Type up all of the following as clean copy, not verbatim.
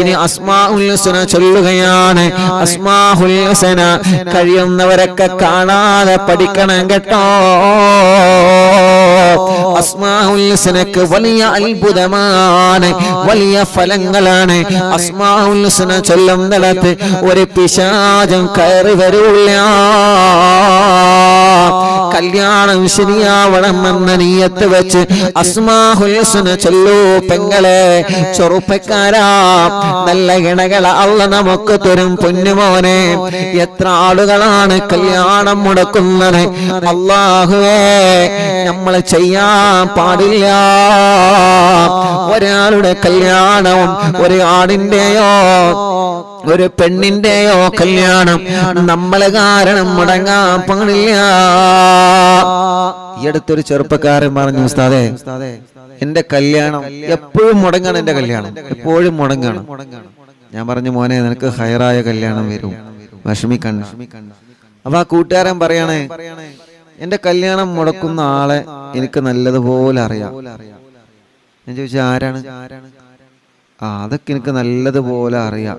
ഇനി അസ്മാഉൽ ഹുസ്ന ചൊല്ലുകയാണ്. അസ്മാഉൽ ഹുസ്ന കഴിയുന്നവരൊക്കെ കാണാതെ പഠിക്കണം കേട്ടോ. അസ്മാഉൽ ഹുസ്നക്ക് വലിയ അത്ഭുതമാണ്, വലിയ ഫലങ്ങളാണ്. അസ്മാഉൽ ഹുസ്ന ചൊല്ലുന്നിടത്ത് ഒരു പിശാചും കയറി വരില്ല. കല്യാണം ശരിയാവണമെന്ന നിയ്യത്ത് വെച്ച് അസ്മാഉൽ ഹുസ്ന ചൊല്ലൂ പെങ്ങളെ, ചെറുപ്പക്കാരാ. നല്ല ഇണകളെ അല്ലാഹ് നമുക്ക് തരും പൊന്നുമോനെ. എത്ര ആളുകളാണ് കല്യാണം മുടക്കുന്നത്. അല്ലാഹുവേ, നമ്മൾ ചെയ്യാൻ പാടില്ല. ഒരാളുടെ കല്യാണവും ഒരു ആടിന്റെയോ ഒരു പെണ്ണിന്റെയോ കല്യാണം നമ്മളെ കാരണം മുടങ്ങാൻ പാടില്ല. ഈ അടുത്തൊരു ചെറുപ്പക്കാരൻ പറഞ്ഞു, ഉസ്താദേ എന്റെ കല്യാണം എപ്പോഴും മുടങ്ങാണ്, എന്റെ കല്യാണം എപ്പോഴും മുടങ്ങാണ്. ഞാൻ പറഞ്ഞു, മോനെ നിനക്ക് ഹൈറായ കല്യാണം വരും, വിഷമിക്കണ്ട. അപ്പൊ ആ കൂട്ടുകാരൻ പറയണേ, എന്റെ കല്യാണം മുടക്കുന്ന ആളെ എനിക്ക് നല്ലതുപോലെ അറിയാം. ഞാൻ ചോദിച്ചു, ആരാണ്? അതൊക്കെ എനിക്ക് നല്ലതുപോലെ അറിയാം.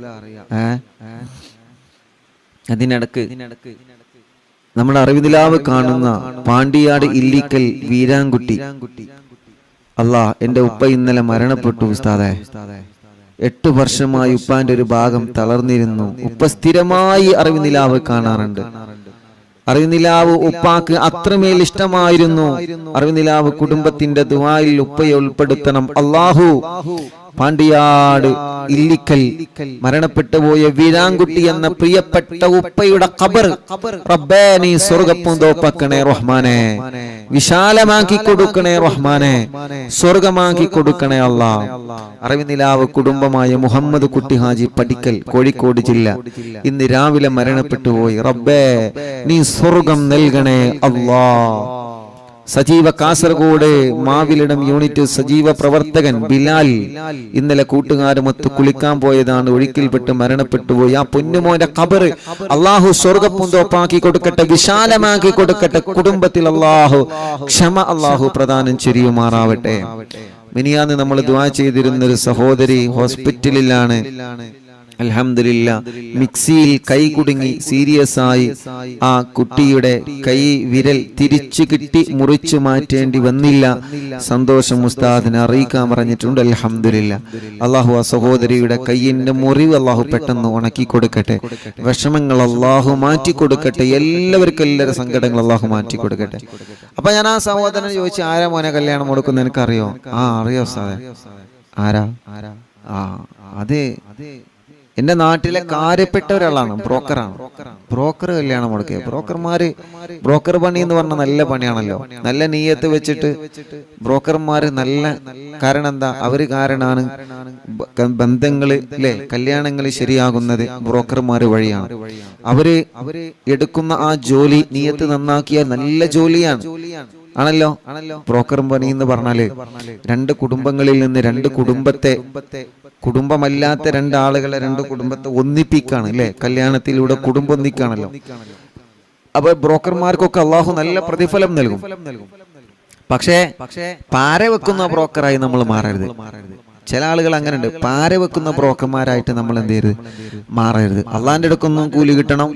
അതിനിടക്ക് നമ്മുടെ അറിവിലാവ് കാണുന്ന പാണ്ടിയാട് ഇല്ലിക്കൽ വീരാൻകുട്ടി, എന്റെ ഉപ്പ ഇന്നലെ മരണപ്പെട്ടു ഉസ്താദേ. 8 വർഷമായി ഉപ്പാന്റെ ഒരു ഭാഗം തളർന്നിരുന്നു. ഉപ്പ സ്ഥിരമായി അറിവിലാവ് കാണാറുണ്ട്. അറിവിലാവ് ഉപ്പാക്ക് അത്രമേൽ ഇഷ്ടമായിരുന്നു. അറിവിലാവ് കുടുംബത്തിന്റെ ദുആയിൽ ഉപ്പയെ ഉൾപ്പെടുത്തണം. അല്ലാഹു പാണ്ടിയാട് ഇല്ലിക്കൽ മരണപ്പെട്ടു പോയ വീരാൻകുട്ടി എന്ന പ്രിയപ്പെട്ട ഉപ്പയുടെ ഖബർ റബ്ബേ നീ സ്വർഗ്ഗപ്പൂന്തോപ്പാക്കണേ റഹ്മാനെ, വിശാലമാക്കി കൊടുക്കണേ റഹ്മാനെ, സ്വർഗമാക്കി കൊടുക്കണേ അല്ലാഹ്. അറിവിനിലാവ് കുടുംബമായ മുഹമ്മദ് കുട്ടി ഹാജി പടിക്കൽ, കോഴിക്കോട് ജില്ല, ഇന്ന് രാവിലെ മരണപ്പെട്ടു പോയി. റബ്ബേ നീ സ്വർഗം നൽകണേ അല്ലാഹ്. സജീവ കാസർഗോഡ് മാവിലിടം യൂണിറ്റ് സജീവ പ്രവർത്തകൻ ബിലാൽ ഇന്നലെ കൂട്ടുകാരുമൊത്ത് കുളിക്കാൻ പോയതാണ്, ഒഴുക്കിൽപ്പെട്ട് മരണപ്പെട്ടുപോയി. ആ പൊന്നുമോന്റെ ഖബർ അല്ലാഹു സ്വർഗ്ഗപ്പൂന്തോപ്പാക്കി കൊടുക്കട്ടെ, വിശാലമാക്കി കൊടുക്കട്ടെ. കുടുംബത്തിൽ അല്ലാഹു ക്ഷമ അല്ലാഹു പ്രദാനം ചെയ്യുമാറാവട്ടെ. മിനിയാന്ന് നമ്മൾ ദുആ ചെയ്തിരുന്ന ഒരു സഹോദരി ഹോസ്പിറ്റലിലാണ്. അൽഹംദുലില്ലാ, മിക്സിയിൽ കൈ കുടുങ്ങി സീരിയസ് ആയി ആ കുട്ടിയുടെ കൈ വിരൽ തിരിച്ചു കിട്ടി, മുറിച്ചു മാറ്റേണ്ടി വന്നില്ല. സന്തോഷം ഉസ്താദിനെ അറിയിക്കാൻ പറഞ്ഞിട്ടുണ്ട്. അൽഹംദുലില്ലാ, അല്ലാഹു ആ സഹോദരിയുടെ കൈയിന്റെ മുറിവ് അല്ലാഹു പെട്ടെന്ന് ഉണക്കി കൊടുക്കട്ടെ, വിഷമങ്ങൾ അല്ലാഹു മാറ്റി കൊടുക്കട്ടെ, എല്ലാവർക്കും എല്ലാവരുടെ സങ്കടങ്ങൾ അല്ലാഹു മാറ്റി കൊടുക്കട്ടെ. അപ്പൊ ഞാൻ ആ സഹോദരനെ ചോദിച്ചു, ആരാ മോനെ കല്യാണം കൊടുക്കുന്ന എനിക്കറിയോ? അറിയോ ഉസ്താദേ? ആരാ? അതെ, എന്റെ നാട്ടിലെ കാര്യപ്പെട്ട ഒരാളാണ്, ബ്രോക്കറാണ്. ബ്രോക്കർ കല്യാണം മുടക്കിയ ബ്രോക്കർ പണി എന്ന് പറഞ്ഞാൽ നല്ല പണിയാണല്ലോ. നല്ല നീയത്ത് വെച്ചിട്ട് ബ്രോക്കർമാര് നല്ല, കാരണം എന്താ, അവര് കാരണമാണ് ബന്ധങ്ങള് അല്ലെ, കല്യാണങ്ങൾ ശരിയാകുന്നത് ബ്രോക്കർമാര് വഴിയാണ്. അവര് എടുക്കുന്ന ആ ജോലി നീയത്ത് നന്നാക്കിയാൽ നല്ല ജോലിയാണ് ആണല്ലോ. ബ്രോക്കർ പണി എന്ന് പറഞ്ഞാല് 2 കുടുംബങ്ങളിൽ നിന്ന് 2 കുടുംബത്തെ, കുടുംബമല്ലാത്ത 2 ആളുകളെ 2 കുടുംബത്തെ ഒന്നിപ്പിക്കാണ് അല്ലെ, കല്യാണത്തിലൂടെ കുടുംബം ഒന്നിക്കാണല്ലോ. അപ്പൊ ബ്രോക്കർമാർക്കൊക്കെ അള്ളാഹു നല്ല പ്രതിഫലം നൽകും. പക്ഷേ പാര വെക്കുന്ന ബ്രോക്കറായി നമ്മൾ മാറരുത്. ചില ആളുകൾ അങ്ങനെ ഉണ്ട്, പാര വെക്കുന്ന ബ്രോക്കർമാരായിട്ട് നമ്മൾ എന്ത് ചെയ്യരുത്, മാറരുത്. അള്ളാന്റെ അടുക്കൊന്നും കൂലി കിട്ടണം,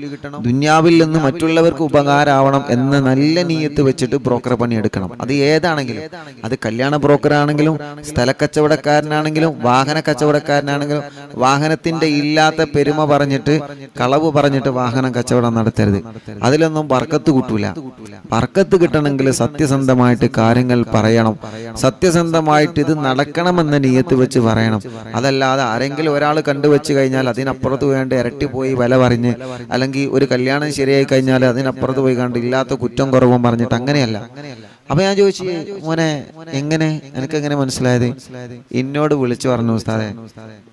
ദുന്യാവിൽ നിന്ന് മറ്റുള്ളവർക്ക് ഉപകാരമാവണം എന്ന നല്ല നീയത്ത് വെച്ചിട്ട് ബ്രോക്കർ പണി എടുക്കണം. അത് ഏതാണെങ്കിലും, അത് കല്യാണ ബ്രോക്കർ ആണെങ്കിലും, സ്ഥല കച്ചവടക്കാരനാണെങ്കിലും, വാഹന കച്ചവടക്കാരനാണെങ്കിലും, വാഹനത്തിന്റെ ഇല്ലാത്ത പെരുമ പറഞ്ഞിട്ട്, കളവ് പറഞ്ഞിട്ട് വാഹനം കച്ചവടം നടത്തരുത്. അതിലൊന്നും ബർക്കത്ത് കിട്ടൂല. ബർക്കത്ത് കിട്ടണമെങ്കിൽ സത്യസന്ധമായിട്ട് കാര്യങ്ങൾ പറയണം, സത്യസന്ധമായിട്ട് ഇത് നടക്കണമെന്ന നീയത്ത് വെച്ച് പറയണം. അതല്ലാതെ ആരെങ്കിലും ഒരാൾ കണ്ടുവെച്ച് കഴിഞ്ഞാൽ അതിനപ്പുറത്ത് വേണ്ട ഇരട്ടി പോയി വില പറഞ്ഞ്, അല്ലെങ്കിൽ ഒരു കല്യാണം ശരിയായി കഴിഞ്ഞാൽ അതിനപ്പുറത്ത് പോയി കണ്ട് ഇല്ലാത്ത കുറ്റം കുറവും പറഞ്ഞിട്ട്, അങ്ങനെയല്ല. അപ്പൊ ഞാൻ ചോദിച്ചു, മോനെ എങ്ങനെ, എനിക്കെങ്ങനെ മനസ്സിലായത്? എന്നോട് വിളിച്ചു പറഞ്ഞു, ഉസ്താദേ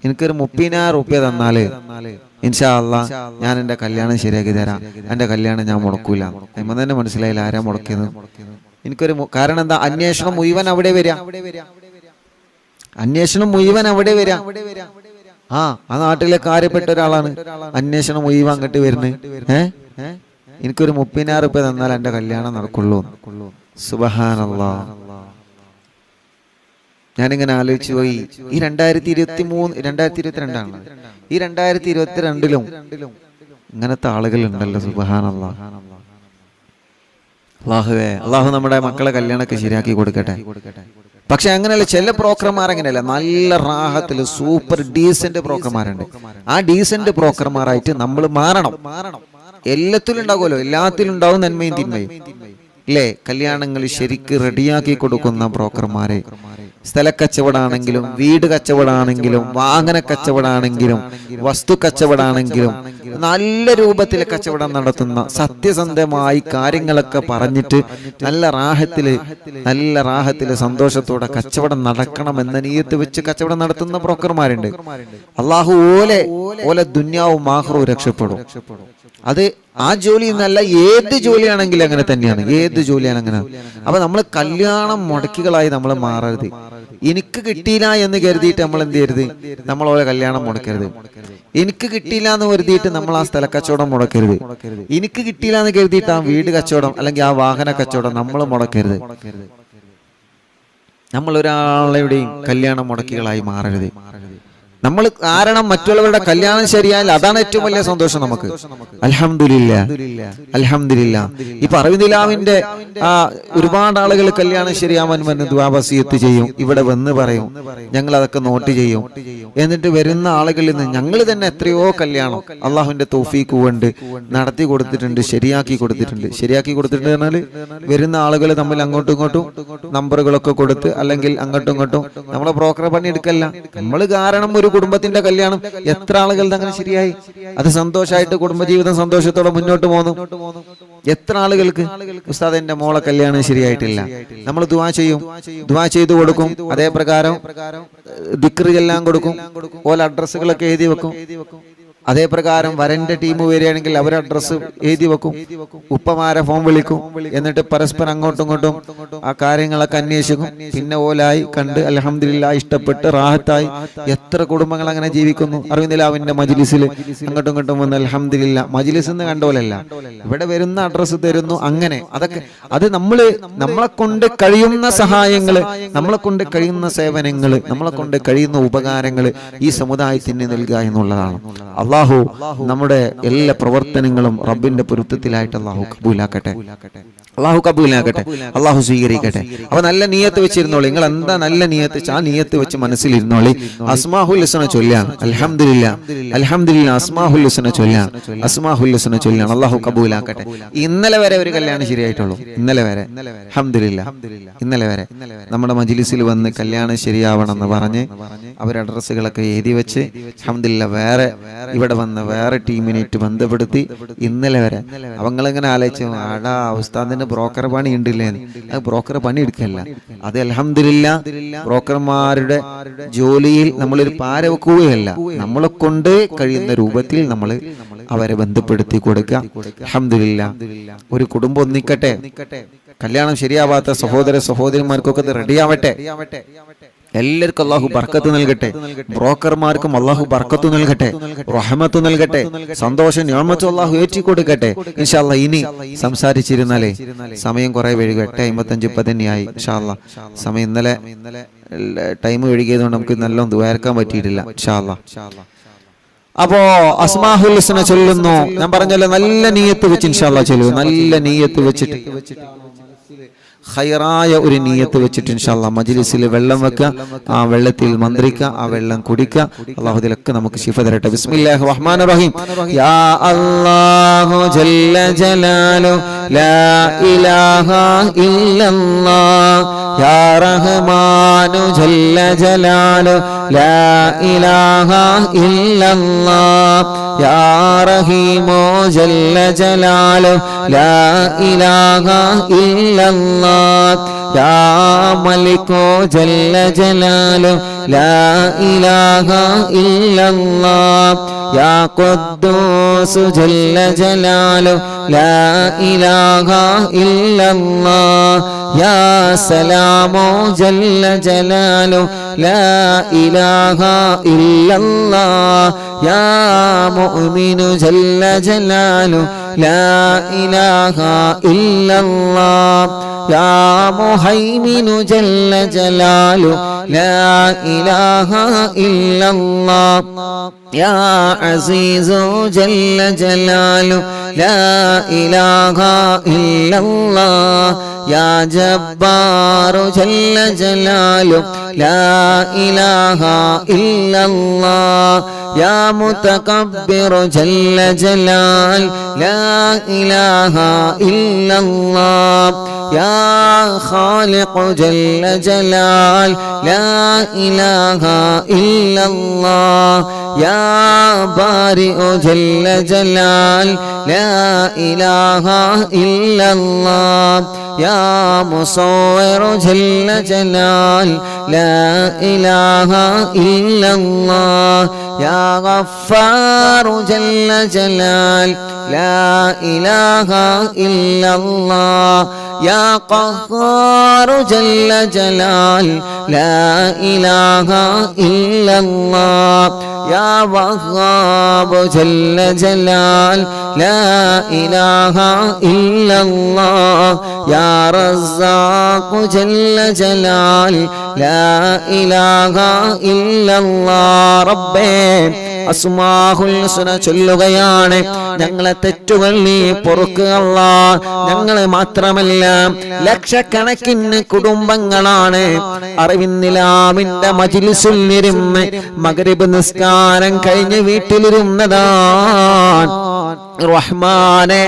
എനിക്കൊരു 30,000 റുപ്യ തന്നാല് ഇൻഷാ അല്ലാ ഞാൻ എന്റെ കല്യാണം ശരിയാക്കി തരാം, എന്റെ കല്യാണം ഞാൻ മുടക്കൂല. എമ്മ തന്നെ മനസ്സിലായില്ല ആരാ മുടക്കിയത്. എനിക്കൊരു കാരണം എന്താ, അന്വേഷണം മുഴുവൻ അവിടെ വരാം, അന്വേഷണം മുഴുവൻ അവിടെ വരാം. ആ നാട്ടിലെ കാര്യപ്പെട്ട ഒരാളാണ്, അന്വേഷണം മുഴുവൻ അങ്ങോട്ട് വരുന്നത്. എനിക്കൊരു 30,000 റുപ്യ തന്നാൽ എന്റെ കല്യാണം നടക്കുള്ളൂ. സുബ്ഹാനല്ലാഹ്. ഞാനിങ്ങനെ ആലോചിച്ചു പോയി, ഈ 2022 ഈ 2022 ഇങ്ങനത്തെ ആളുകൾ ഉണ്ടല്ലോ. സുബ്ഹാനല്ലാഹ്. അള്ളാഹു നമ്മുടെ മക്കളെ കല്യാണമൊക്കെ ശരിയാക്കി കൊടുക്കട്ടെ. പക്ഷെ അങ്ങനെയല്ല, ചില ബ്രോക്കർമാർ അങ്ങനെയല്ല, നല്ല റാഹത്തില് സൂപ്പർ ഡീസന്റ് ബ്രോക്കർമാരുണ്ട്. ആ ഡീസന്റ് ബ്രോക്കർമാരായിട്ട് നമ്മൾ മാറണം. എല്ലാത്തിലും ഉണ്ടാകുമല്ലോ, എല്ലാത്തിലും ഉണ്ടാവും നന്മയും തിന്മയും അല്ലേ? കല്യാണങ്ങൾ ശരിക്ക് റെഡിയാക്കി കൊടുക്കുന്ന ബ്രോക്കർമാരെ, സ്ഥലക്കച്ചവടാണെങ്കിലും വീട് കച്ചവടാണെങ്കിലും വാഹന കച്ചവടാണെങ്കിലും വസ്തു കച്ചവടാണെങ്കിലും നല്ല രൂപത്തിൽ കച്ചവടം നടത്തുന്ന, സത്യസന്ധമായി കാര്യങ്ങളൊക്കെ പറഞ്ഞിട്ട് നല്ല റാഹത്തില് സന്തോഷത്തോടെ കച്ചവടം നടക്കണമെന്ന നിയത്ത് വെച്ച് കച്ചവടം നടത്തുന്ന ബ്രോക്കർമാരുണ്ട്. അള്ളാഹു ഓലെ ദുന്യാവും ആഖിറവും രക്ഷപ്പെടും. അത് ആ ജോലി എന്നല്ല, ഏത് ജോലിയാണെങ്കിലും അങ്ങനെ തന്നെയാണ്. ഏത് ജോലിയാണ് അങ്ങനെ. അപ്പൊ നമ്മൾ കല്യാണം മുടക്കികളായി നമ്മൾ മാറരുത്. എനിക്ക് കിട്ടിയില്ല എന്ന് കരുതിയിട്ട് നമ്മൾ എന്ത് ചെയ്യരുത്, നമ്മളോലെ കല്യാണം മുടക്കരുത്. എനിക്ക് കിട്ടിയില്ല എന്ന് കരുതിയിട്ട് നമ്മൾ ആ സ്ഥല കച്ചവടം മുടക്കരുത്. എനിക്ക് കിട്ടിയില്ല എന്ന് കരുതിയിട്ട് ആ വീട് കച്ചവടം അല്ലെങ്കിൽ ആ വാഹന കച്ചവടം നമ്മൾ മുടക്കരുത്. നമ്മൾ ഒരാളുടെയും കല്യാണം മുടക്കികളായി മാറരുത്. നമ്മൾ കാരണം മറ്റുള്ളവരുടെ കല്യാണം ശരിയായാൽ അതാണ് ഏറ്റവും വലിയ സന്തോഷം നമുക്ക്. അൽഹംദുലില്ലാ. ഇപ്പൊ അറിവിനിലാവിന്റെ ഒരുപാട് ആളുകൾ കല്യാണം ശരിയാവാൻ വന്ന് ദുആ വസിയത്ത് ചെയ്യും, ഇവിടെ വന്ന് പറയും, ഞങ്ങൾ അതൊക്കെ നോട്ട് ചെയ്യും. എന്നിട്ട് വരുന്ന ആളുകളിൽ നിന്ന് ഞങ്ങൾ തന്നെ എത്രയോ കല്യാണം അള്ളാഹുവിന്റെ തൗഫീഖ് കൊണ്ട് നടത്തി കൊടുത്തിട്ടുണ്ട്, ശരിയാക്കി കൊടുത്തിട്ടുണ്ട് പറഞ്ഞാൽ വരുന്ന ആളുകൾ തമ്മിൽ അങ്ങോട്ടും ഇങ്ങോട്ടും നമ്പറുകളൊക്കെ കൊടുത്ത് അല്ലെങ്കിൽ അങ്ങോട്ടും ഇങ്ങോട്ടും നമ്മളെ ബ്രോക്കറെ പണി എടുക്കല്ല. നമ്മൾ കാരണം ഒരു കുടുംബത്തിന്റെ കല്യാണം എത്ര ആളുകൾ അങ്ങനെ ശരിയായി, അത് സന്തോഷമായിട്ട് കുടുംബജീവിതം സന്തോഷത്തോടെ മുന്നോട്ട് പോകുന്നു. എത്ര ആളുകൾക്ക് ഉസ്താദ് എന്റെ മോളെ കല്യാണം ശരിയായിട്ടില്ല, നമ്മൾ ദുആ ചെയ്തു കൊടുക്കും. അതേ പ്രകാരം ദിക്ർ എല്ലാം കൊടുക്കും, ഓല അഡ്രസ്സുകളൊക്കെ എഴുതി വെക്കും. അതേ പ്രകാരം വരന്റെ ടീം വരികയാണെങ്കിൽ അവരെ അഡ്രസ്സ് എഴുതി വെക്കും, ഉപ്പമാരെ ഫോൺ വിളിക്കും. എന്നിട്ട് പരസ്പരം അങ്ങോട്ടും ഇങ്ങോട്ടും ആ കാര്യങ്ങളൊക്കെ അന്വേഷിക്കും. പിന്നെ ഓലായി കണ്ട് അൽഹംദുലില്ലാഹ് ഇഷ്ടപ്പെട്ട് റാഹത്തായി എത്ര കുടുംബങ്ങൾ അങ്ങനെ ജീവിക്കുന്നു. അറിവിനിലാവിന്റെ മജ്ലിസിൽ അങ്ങോട്ടും ഇങ്ങോട്ടും വന്ന് അൽഹംദുലില്ലാഹ്, മജ്ലിസ് എന്ന് കണ്ടോലല്ല, ഇവിടെ വരുന്ന അഡ്രസ്സ് തരുന്നു. അങ്ങനെ അതൊക്കെ അത് നമ്മളെ കൊണ്ട് കഴിയുന്ന സഹായങ്ങള്, നമ്മളെ കൊണ്ട് കഴിയുന്ന സേവനങ്ങള്, നമ്മളെ കൊണ്ട് കഴിയുന്ന ഉപകാരങ്ങള് ഈ സമുദായത്തിന് നൽകുക എന്നുള്ളതാണ്. അള്ളാഹു നമ്മുടെ എല്ലാ പ്രവർത്തനങ്ങളും റബ്ബിന്റെ പൊരുത്തത്തിലായിട്ട് അള്ളാഹു കബൂലാക്കട്ടെ, അള്ളാഹു സ്വീകരിക്കട്ടെ. അപ്പൊ നല്ല നിയത്ത് വെച്ചിരുന്നോളി. നിങ്ങൾ എന്താ നല്ല നിയത്ത്, ആ നിയത്ത് വെച്ച് മനസ്സിലിരുന്നോളി. അസ്മാഹുൽ ഹുസ്ന ചൊല്ലാണ്. അൽഹംദുലില്ലാ അസ്മാഹുൽ ഹുസ്ന ചൊല്ലാണ്. അള്ളാഹു കബൂലാക്കട്ടെ. ഇന്നലെ വരെ ഒരു കല്യാണം ശരിയായിട്ടുള്ളൂ. ഇന്നലെ വരെ അൽഹംദുലില്ലാ, ഇന്നലെ വരെ നമ്മുടെ മജ്ലിസിൽ വന്ന് കല്യാണം ശരിയാവണമെന്ന് പറഞ്ഞ് അവർ അഡ്രസ്സുകളൊക്കെ എഴുതി വെച്ച് അൽഹംദുലില്ലാ വേറെ ഇവിടെ വന്ന വേറെ ടീമിനായിട്ട് ബന്ധപ്പെടുത്തി ഇന്നലെ വരെ അവങ്ങളിങ്ങനെ ആലോചിച്ചു, ആടാ ഉസ്താദിന്റെ ബ്രോക്കർ പണി ഉണ്ടില്ലേ. അത് ബ്രോക്കർ പണി എടുക്കല്ല, അത് അൽഹംദുലില്ലാ ബ്രോക്കർമാരുടെ ജോലിയിൽ നമ്മളൊരു പാര വെക്കുകയല്ല, നമ്മളെ കൊണ്ട് കഴിയുന്ന രൂപത്തിൽ നമ്മൾ അവരെ ബന്ധപ്പെടുത്തി കൊടുക്കുക. അൽഹംദുലില്ലാ ഒരു കുടുംബം ഒന്നിക്കട്ടെ. കല്യാണം ശരിയാവാത്ത സഹോദരന്മാർക്കൊക്കെ ഇത് റെഡിയാവട്ടെ. എല്ലാവർക്കും അള്ളാഹു ബർക്കത്ത് നൽകട്ടെ. ബ്രോക്കർമാർക്കും അള്ളാഹു ബർക്കത്ത് നൽകട്ടെ, റഹ്മത്ത് നൽകട്ടെ, സന്തോഷം നിഅമത്ത് അള്ളാഹു ഏറ്റിക്കൊടുക്കട്ടെ. ഇൻഷാ അല്ലാഹ് ഇനി സംസാരിച്ചിരുന്നാലേ സമയം കുറെ വൈകും. 8:55 തന്നെയായി. ഇൻഷാ അല്ലാഹ് സമയം ഇന്നലെ ടൈം വൈകിയതുകൊണ്ട് നമുക്ക് നല്ലോണം ദുആർക്കാൻ പറ്റിയിട്ടില്ല. ഇൻഷാ അല്ലാഹ് അപ്പോ അസ്മാഹുൽ ഹുസ്ന ചൊല്ലുന്നു. ഞാൻ പറഞ്ഞല്ലോ നല്ല നിയത്ത് വെച്ച് ഇൻഷാ അല്ലാഹ് ചൊല്ലുക. നല്ല നിയത്ത് വെച്ചിട്ട് ഖൈറായ ഒരു നിയത്ത് വെച്ചിട്ട് ഇൻഷാ അല്ലാഹ് മജ്ലിസിൽ വെള്ളം വെക്കുക, ആ വെള്ളത്തിൽ മന്ത്രിക്കുക, ആ വെള്ളം കുടിക്കുക. അല്ലാഹു ഇതിലൊക്കെ നമുക്ക് ശിഫ തരട്ടെ. ബിസ്മില്ലാഹിർ റഹ്മാനിർ റഹീം. യാ അല്ലാഹു ജല്ല ജലാലു ലാ ഇലാഹ ഇല്ലല്ലാഹ് യാ റഹ്മാനു ജല്ല ജലാലു ലാ ഇലാഹ ഇല്ലല്ലാഹ് യാ റഹീമു ജല്ല ജലാലു ലാ ഇലാഹ ഇല്ലല്ലാഹ് യാ മലികു ജല്ല ജലാലു ലാ ഇലാഹ ഇല്ലല്ലാഹ് യാ ഖുദ്ദൂസ് ജല്ല ജലാലു ലാ ഇലാഹ ഇല്ലല്ലാഹ് യാ സലാമു ജല്ല ജലാലു ലാ ഇലാഹ ഇല്ലല്ലാഹ് യാ മുഅ്മിനു ജല്ല ജലാലു ലാ ഇലാഹ ഇല്ലല്ലാഹ് യാ മുഹൈമിനു ജല്ല ജലാലു ലാ ഇലാഹ ഇല്ലല്ലാഹ് യാ അസീസു ജല്ല ജലാലു ലാ ഇലാഹ ഇല്ലല്ലാഹ് യാ ജബ്ബാറു ജല്ല ജലാലു ലാ ഇലാഹ ഇല്ലല്ലാഹ് യാ മുതകബ്ബിറു ജല്ല ജലാൽ ലാ ഇലാഹ ഇല്ലല്ലാഹ് യാ ഖാലിഖു ജല്ല ജലാൽ ലാ ഇലാഹ ഇല്ലല്ലാഹ് യാ ബാരിഉ ജല്ല ജലാൽ ലാ ഇലാഹ ഇല്ലല്ലാഹ് യാ മുസവ്വിറു ജല്ല ജലാൽ ലാ ഇലാഹ ഇല്ലല്ലാഹ് യാ ഗഫ്ഫാറു ജല്ല ജലാൽ ലാ ഇലാഹ ഇല്ലല്ലാഹ് യാ ഖഹ്ഹാറു ജല്ല ജലാൽ ലാ ഇലാഹ ഇല്ലല്ലാഹ് യാ വഹ്ഹാബു ജല്ല ജലാൽ ലാ ഇലാഹ ഇല്ലല്ലാഹ് യാ റസ്സാഖു ജല്ല ജലാൽ ലാ ഇലാഹ ഇല്ലല്ലാഹ് റബ്ബേ അസ്മാഉൽ ഹുസ്ന ചൊല്ലുകയാണ്. ഞങ്ങളെ തെറ്റുകൾ നീ പൊറുക്കുക അല്ലാഹ്. ഞങ്ങളെ മാത്രമല്ല ലക്ഷക്കണക്കിന് കുടുംബങ്ങളാണ് അറിവിന്നിലാമിന്റെ മജ്ലിസിൽ ഇരുന്ന് മഗ്രിബ് നിസ്കാരം കഴിഞ്ഞ് വീട്ടിലിരുന്നതാണ്. റഹ്മാനെ,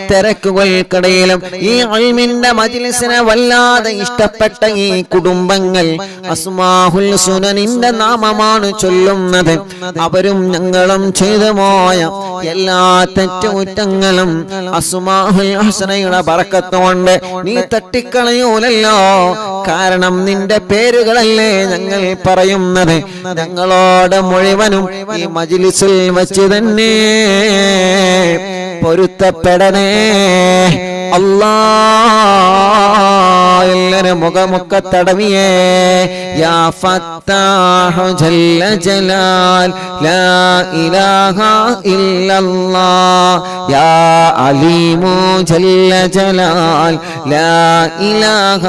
തിരക്കുകൾക്കിടയിലും ഈ ഇൽമിന്റെ മജ്ലിസിനെ വല്ലാതെ ഇഷ്ടപ്പെട്ട ഈ കുടുംബങ്ങൾ അസ്മാഉൽ ഹുസ്നനിന്റെ നാമമാണ് ചൊല്ലുന്നത്. അവരും ഞങ്ങളും ചെയ്തു പോയ എല്ലാ തെറ്റുകുറ്റങ്ങളും അസ്മാഉൽ ഹുസ്നയുടെ ബറക്കത്ത് കൊണ്ട് നീ തട്ടിക്കളയൂലല്ലോ. കാരണം നിന്റെ പേരുകളല്ലേ ഞങ്ങൾ പറയുന്നത്. ഞങ്ങളോട് മുഴുവനും ഈ മജ്ലിസിൽ വെച്ച് തന്നെ പൊരുത്തപ്പെടണേ അല്ലാഹ്. എല്ലാരും മുഖമൊക്കെ തടവിയേ. യാ ഫത്താഹു ജല്ല ജലാൽ ലാ ഇലാഹ ഇല്ലല്ലാഹ് യാ അലീമു ജല്ല ജലാൽ ലാ ഇലാഹ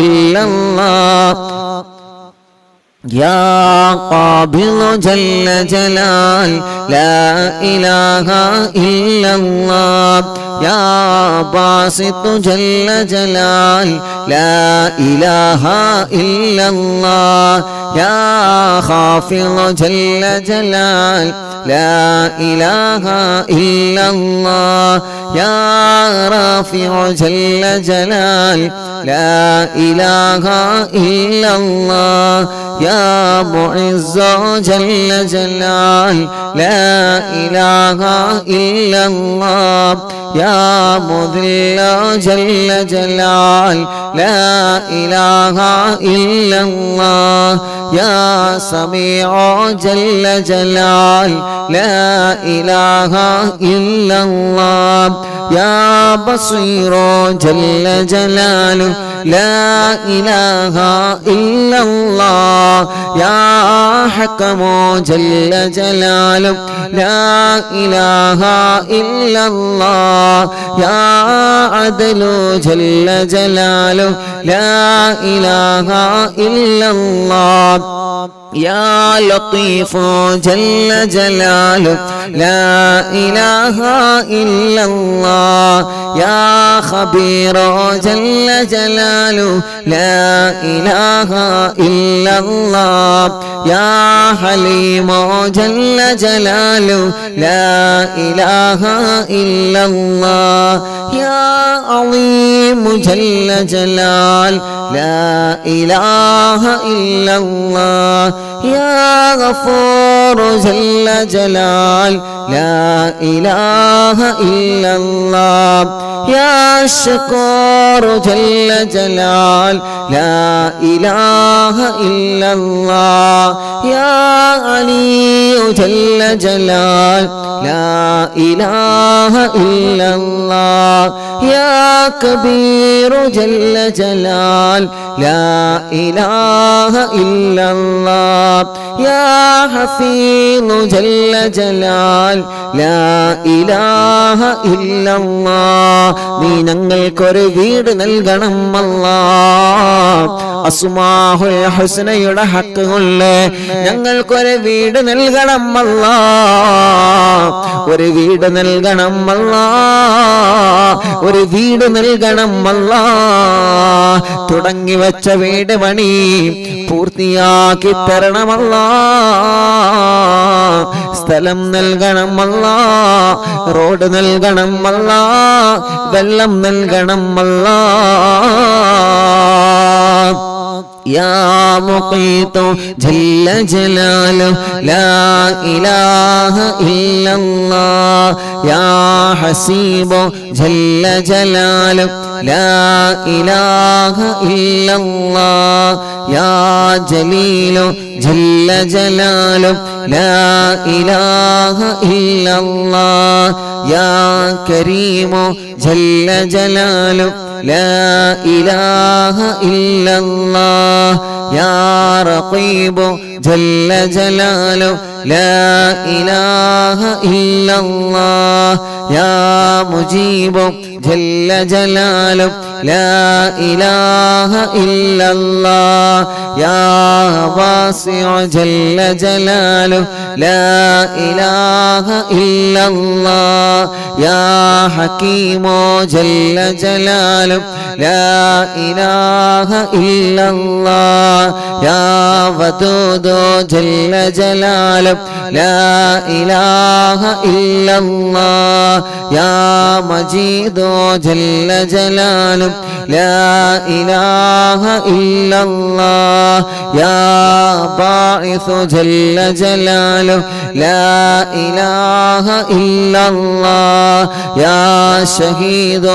ഇല്ലല്ലാഹ് യാ ഖാബിദു ജല്ല ജലാൽ ലാ ഇലാഹ ഇല്ലല്ലാഹ് യാ ബാസിതു ജല്ല ജലാൽ ലാ ഇലാഹ ഇല്ലല്ലാഹ് യാ ഖാഫിദു ജല്ല ജലാൽ ലാ ഇലാഹ ഇല്ലല്ലാഹ് യാ റാഫിഉ ജല്ല ജലാൽ ലാ ഇലാഹ ഇല്ലല്ലാഹ് യാ മുഇസ്സു ജല്ല ജലാൽ ലാ ഇലാഹ ഇല്ലല്ലാഹ് യാ മുദില്ലു ജല്ല ജലാൽ ലാ ഇലാഹ ഇല്ലല്ലാഹ് യാ സമീഉ ജല്ല ജലാൽ ലാ ഇലാഹ ഇല്ലല്ലാഹ് യാ ബസീറു ജല്ല ജലാലു ലാ ഇലാഹ ഇല്ലല്ലാഹ് യാ ഹകമു ജല്ല ജലാലു ലാ ഇലാഹ ഇല്ലല്ലാഹ് യാ അദ്ലു ജല്ല ജലാലു ലാ ഇലാഹ ഇല്ലല്ലാഹ് യാ ലത്തീഫു ജല്ല ജലാലു ലാ ഇലാഹ ഇല്ലല്ലാഹ് യാ ഖബീറു ജല്ല ജലാലു ലാ ഇലാഹ ഇല്ലല്ലാഹ് യാ ഹലീമു ജല്ല ജലാലു ലാ ഇലാഹ ഇല്ലല്ലാഹ് യാ അളീമു ജല്ല ജലാൽ ലാ ഇലാഹ ഇല്ലല്ലാഹ് يا غفور جل جلال لا إله إلا الله يا شكور جل جلال لا إله إلا الله يا علي جل جلال لا إله إلا الله يا كبير جل جلال لا إله إلا الله يا حفيظ جل جلال لا إله إلا الله നീ ഞങ്ങൾക്കൊരു വീട് നൽകണം അല്ലാഹ് അസ്മാഉൽ ഹുസ്നയുടെ ഹക്ക് കൊണ്ട് ഞങ്ങൾക്കൊരു വീട് നൽകണം അല്ലാഹ് ഒരു വീട് നൽകണം അല്ലാഹ് ഒരു വീട് നൽകണം അല്ലാഹ് തുടങ്ങി വെച്ച വീട് പണി പൂർത്തിയാക്കി തരണം അല്ലാഹ് സ്ഥലം നൽകണം അല്ലാഹ് റോഡ് നൽകണം അല്ലാഹ് വെള്ളം നൽകണം അല്ലാഹ് يا مقيت جل جلاله لا إله إلا الله يا حسيب جل جلاله لا إله إلا الله يا جليل جل جلاله لا إله إلا الله يا كريم جل جلاله لا إله إلا الله يا رقيب جل جلاله لا إله إلا الله يا مجيب جل جلاله لا إله إلا الله يا واسع جل جلاله لا إله إلا الله يا حكيم جل جلاله لا إله إلا الله يا ودود جل جلاله لا إله إلا الله يا مجيد جل جلاله لا إله إلا الله يا باعث جل جلاله لا إله إلا الله يا شهيد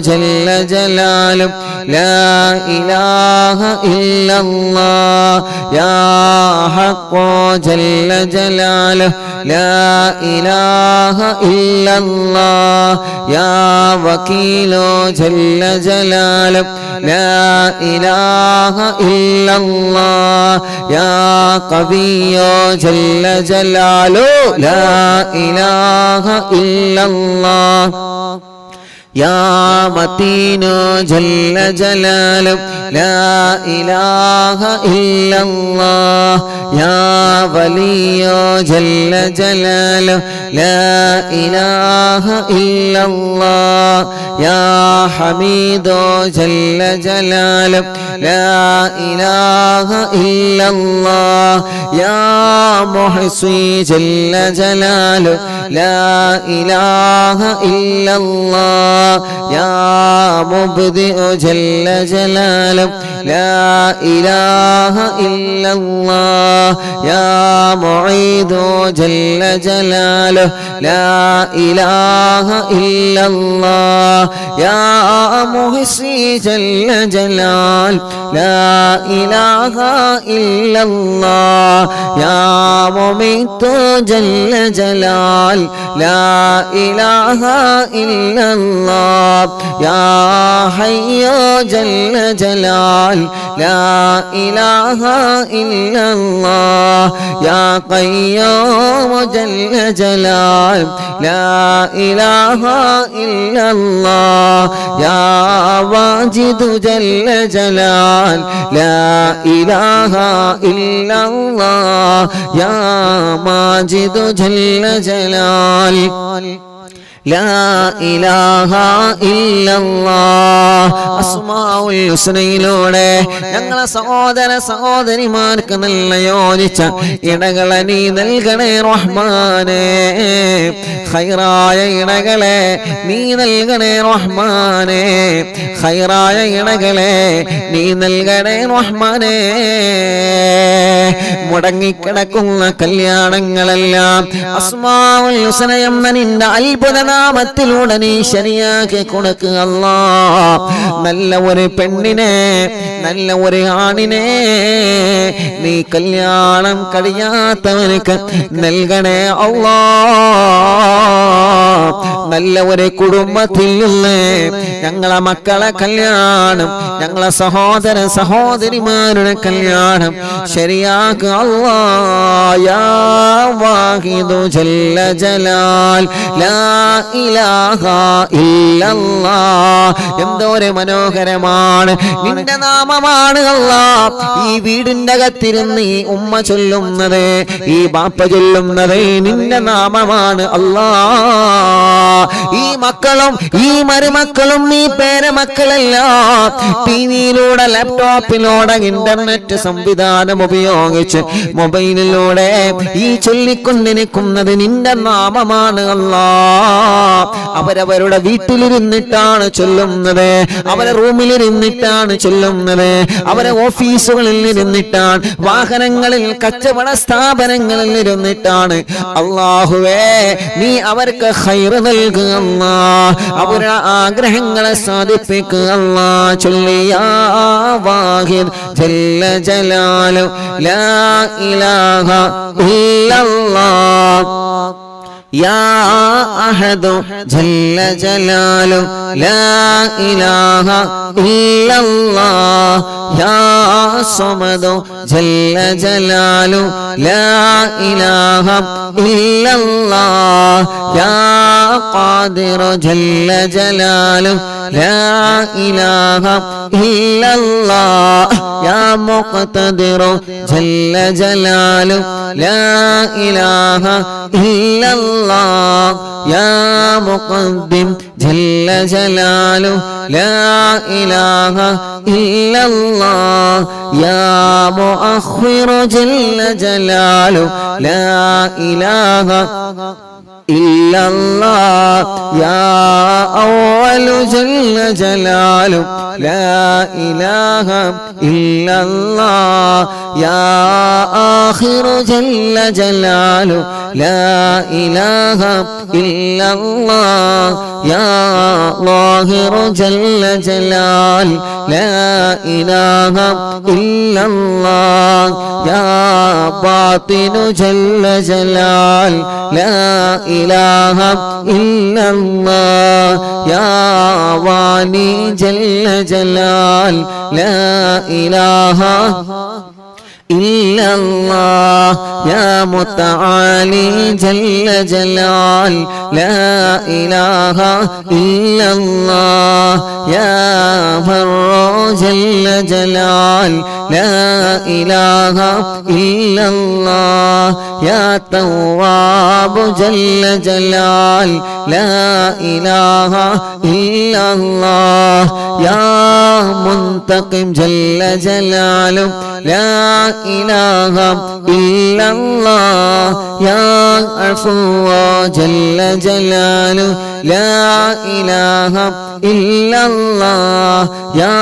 جل جلاله لا إله إلا الله يا حق جل جلاله لا إله إلا الله يا وكيل جل جلاله لا إله إلا الله يا قوي جل جلاله لا إله إلا الله يا متين جل جلاله لا إله إلا الله يا ولي جل جلاله لا إله إلا الله يا حميد جل جلاله لا إله إلا الله يا محصي جل جلاله لا إله إلا الله يا مبدئ جل جلاله لا إله إلا الله يا معيد جل جلاله لا إله إلا الله يا محصي جل جلاله لا إله إلا الله يا مميت جل جلال لا إله إلا الله يا حي جل جلال لا إله إلا الله يا قيوم جل جلال لا إله إلا الله يا واجد جل جلال لا إله إلا الله يا ماجد جل جلال ലാ ഇലാഹ ഇല്ലല്ലാഹ്. അസ്മാഉൽ ഹുസ്നയിലൂടെ ഞങ്ങളെ സഹോദര സഹോദരിമാർക്ക് നല്ല യോജിച്ച ഇണകളെ നീ നൽകണേ റഹ്മാനേ. ഖൈറായ ഇണകളെ നീ നൽകണേ റഹ്മാനേ. ഖൈറായ ഇണകളെ നീ നൽകണേ റഹ്മാനേ. മുടങ്ങിക്കിടക്കുന്ന കല്യാണങ്ങളെല്ലാം അസ്മാഉൽ ഹുസ്ന എന്ന നിന്റെ അത്ഭുത നാമത്തിലൂടെ നീ ശരിയാക്കി കൊടുക്കുക അല്ലാഹ്. നല്ല ഒരു പെണ്ണിനെ നല്ല ഒരു ആണിനെ നീ കല്യാണം കഴിയാത്തവനക്ക് നൽകണേ അല്ലാഹ്. നല്ല ഒരു കുടുംബത്തിൽ നിന്ന് ഞങ്ങളെ മക്കളെ കല്യാണം ഞങ്ങളെ സഹോദര സഹോദരിമാരുടെ കല്യാണം ശരിയാക്കുക അല്ലാഹ്. യാ വാഹിദു ജല്ല ജലാൽ ലാ ഇലാഹ ഇല്ലല്ലാഹ്. എന്തോരെ മനോഹരമാണ് നിന്റെ നാമമാണ് അല്ലാഹ്. ഈ വീടിന്റെ അകത്തിരുന്ന് ഈ ഉമ്മ ചൊല്ലുന്നത് ഈ ബാപ്പ ചൊല്ലുന്നത് നിന്റെ നാമമാണ് അല്ലാഹ്. ഈ മക്കളും ഈ മരുമക്കളും നീ പേരമക്കളല്ല ടിവിയിലൂടെ ലാപ്ടോപ്പിലൂടെ ഇന്റർനെറ്റ് സംവിധാനം ഉപയോഗിച്ച് മൊബൈലിലൂടെ ഈ ചൊല്ലിക്കൊണ്ടിരിക്കുന്നത് നിന്റെ നാമമാണ് അല്ലാഹ്. അവരവരുടെ വീട്ടിലിരുന്നിട്ടാണ് ചൊല്ലുന്നത്, അവരെ റൂമിലിരുന്നിട്ടാണ് ചൊല്ലുന്നത്, അവരെ ഓഫീസുകളിൽ ഇരുന്നിട്ടാണ്, വാഹനങ്ങളിൽ കച്ചവട സ്ഥാപനങ്ങളിൽ ഇരുന്നിട്ടാണ്. അല്ലാഹുവേ നീ അവർക്ക് ഖൈർ നൽകുക അല്ലാഹ്. അവരുടെ ആഗ്രഹങ്ങളെ സാധിപ്പിക്കുക അല്ലാഹ്. ചൊല്ലിയാ വാഹിദ് ജല്ല ജലാലു ലാ ഇലാഹ ഇല്ലല്ലാഹ്. യാ അഹദു ജല്ല ജലാലു ലാ ഇലാഹ ഇല്ലല്ലാഹ്. യാ സമദു ജല്ല ജലാലു ലാ ഇലാഹ ഇല്ലല്ലാഹ്. യാ ഖാദിറു ജല്ല ജലാലു ലാ ഇലാഹ ഇല്ലല്ലാഹ്. യാ മുഖ്തദിറു ജല്ല ജലാലു ലാ ഇലാഹ ഇല്ലല്ലാഹ്. യാ മുഖദ്ദിം ജല്ല ജലാലു ലാ ഇലാഹ ഇല്ലല്ലാഹ്. യാ മുഅഖിറു ജല്ല ജലാലു ലാ ഇലാഹ ഇല്ലല്ലാഹ്. യാ അവ്വലു ജല്ല ജലാലു ലാ ഇലാഹ ഇല്ലല്ലാഹ്. യാ ആഖിറു ജല്ല ജലാലു ലാ ഇലാഹ ഇല്ലല്ലാഹ്. യാ ളാഹിറു ജല്ല ജലാൽ ലാ ഇലാഹ ഇല്ലല്ലാഹ്. യാ ബാത്തിനു ജല്ല ജലാൽ ലാ ഇലാഹ ഇല്ലല്ലാഹ്. യാ വാനി ജല്ല ജലാൽ ലാ ഇലാഹ ഇല്ലല്ലാഹ്. യാ മുതആലി ജല്ല ജലാൽ ലാ ഇലാഹ ഇല്ലല്ലാഹ്. യാ ബർറു ജല്ല ജലാൽ ലാ ഇലാഹ ഇല്ലല്ലാഹ്. യാ തവ്വാബു ജല്ല ജലാൽ ലാ ഇലാഹ ഇല്ലല്ലാഹ്. യാ മുൻതഖിം ജല്ല ജലാലു ലാ ഇലാഹ ഇല്ലല്ലാഹ്. യാ അഫ്വ ജല്ല ജലാലു ലാ ഇലാഹ ഇല്ലല്ലാഹ്. യാ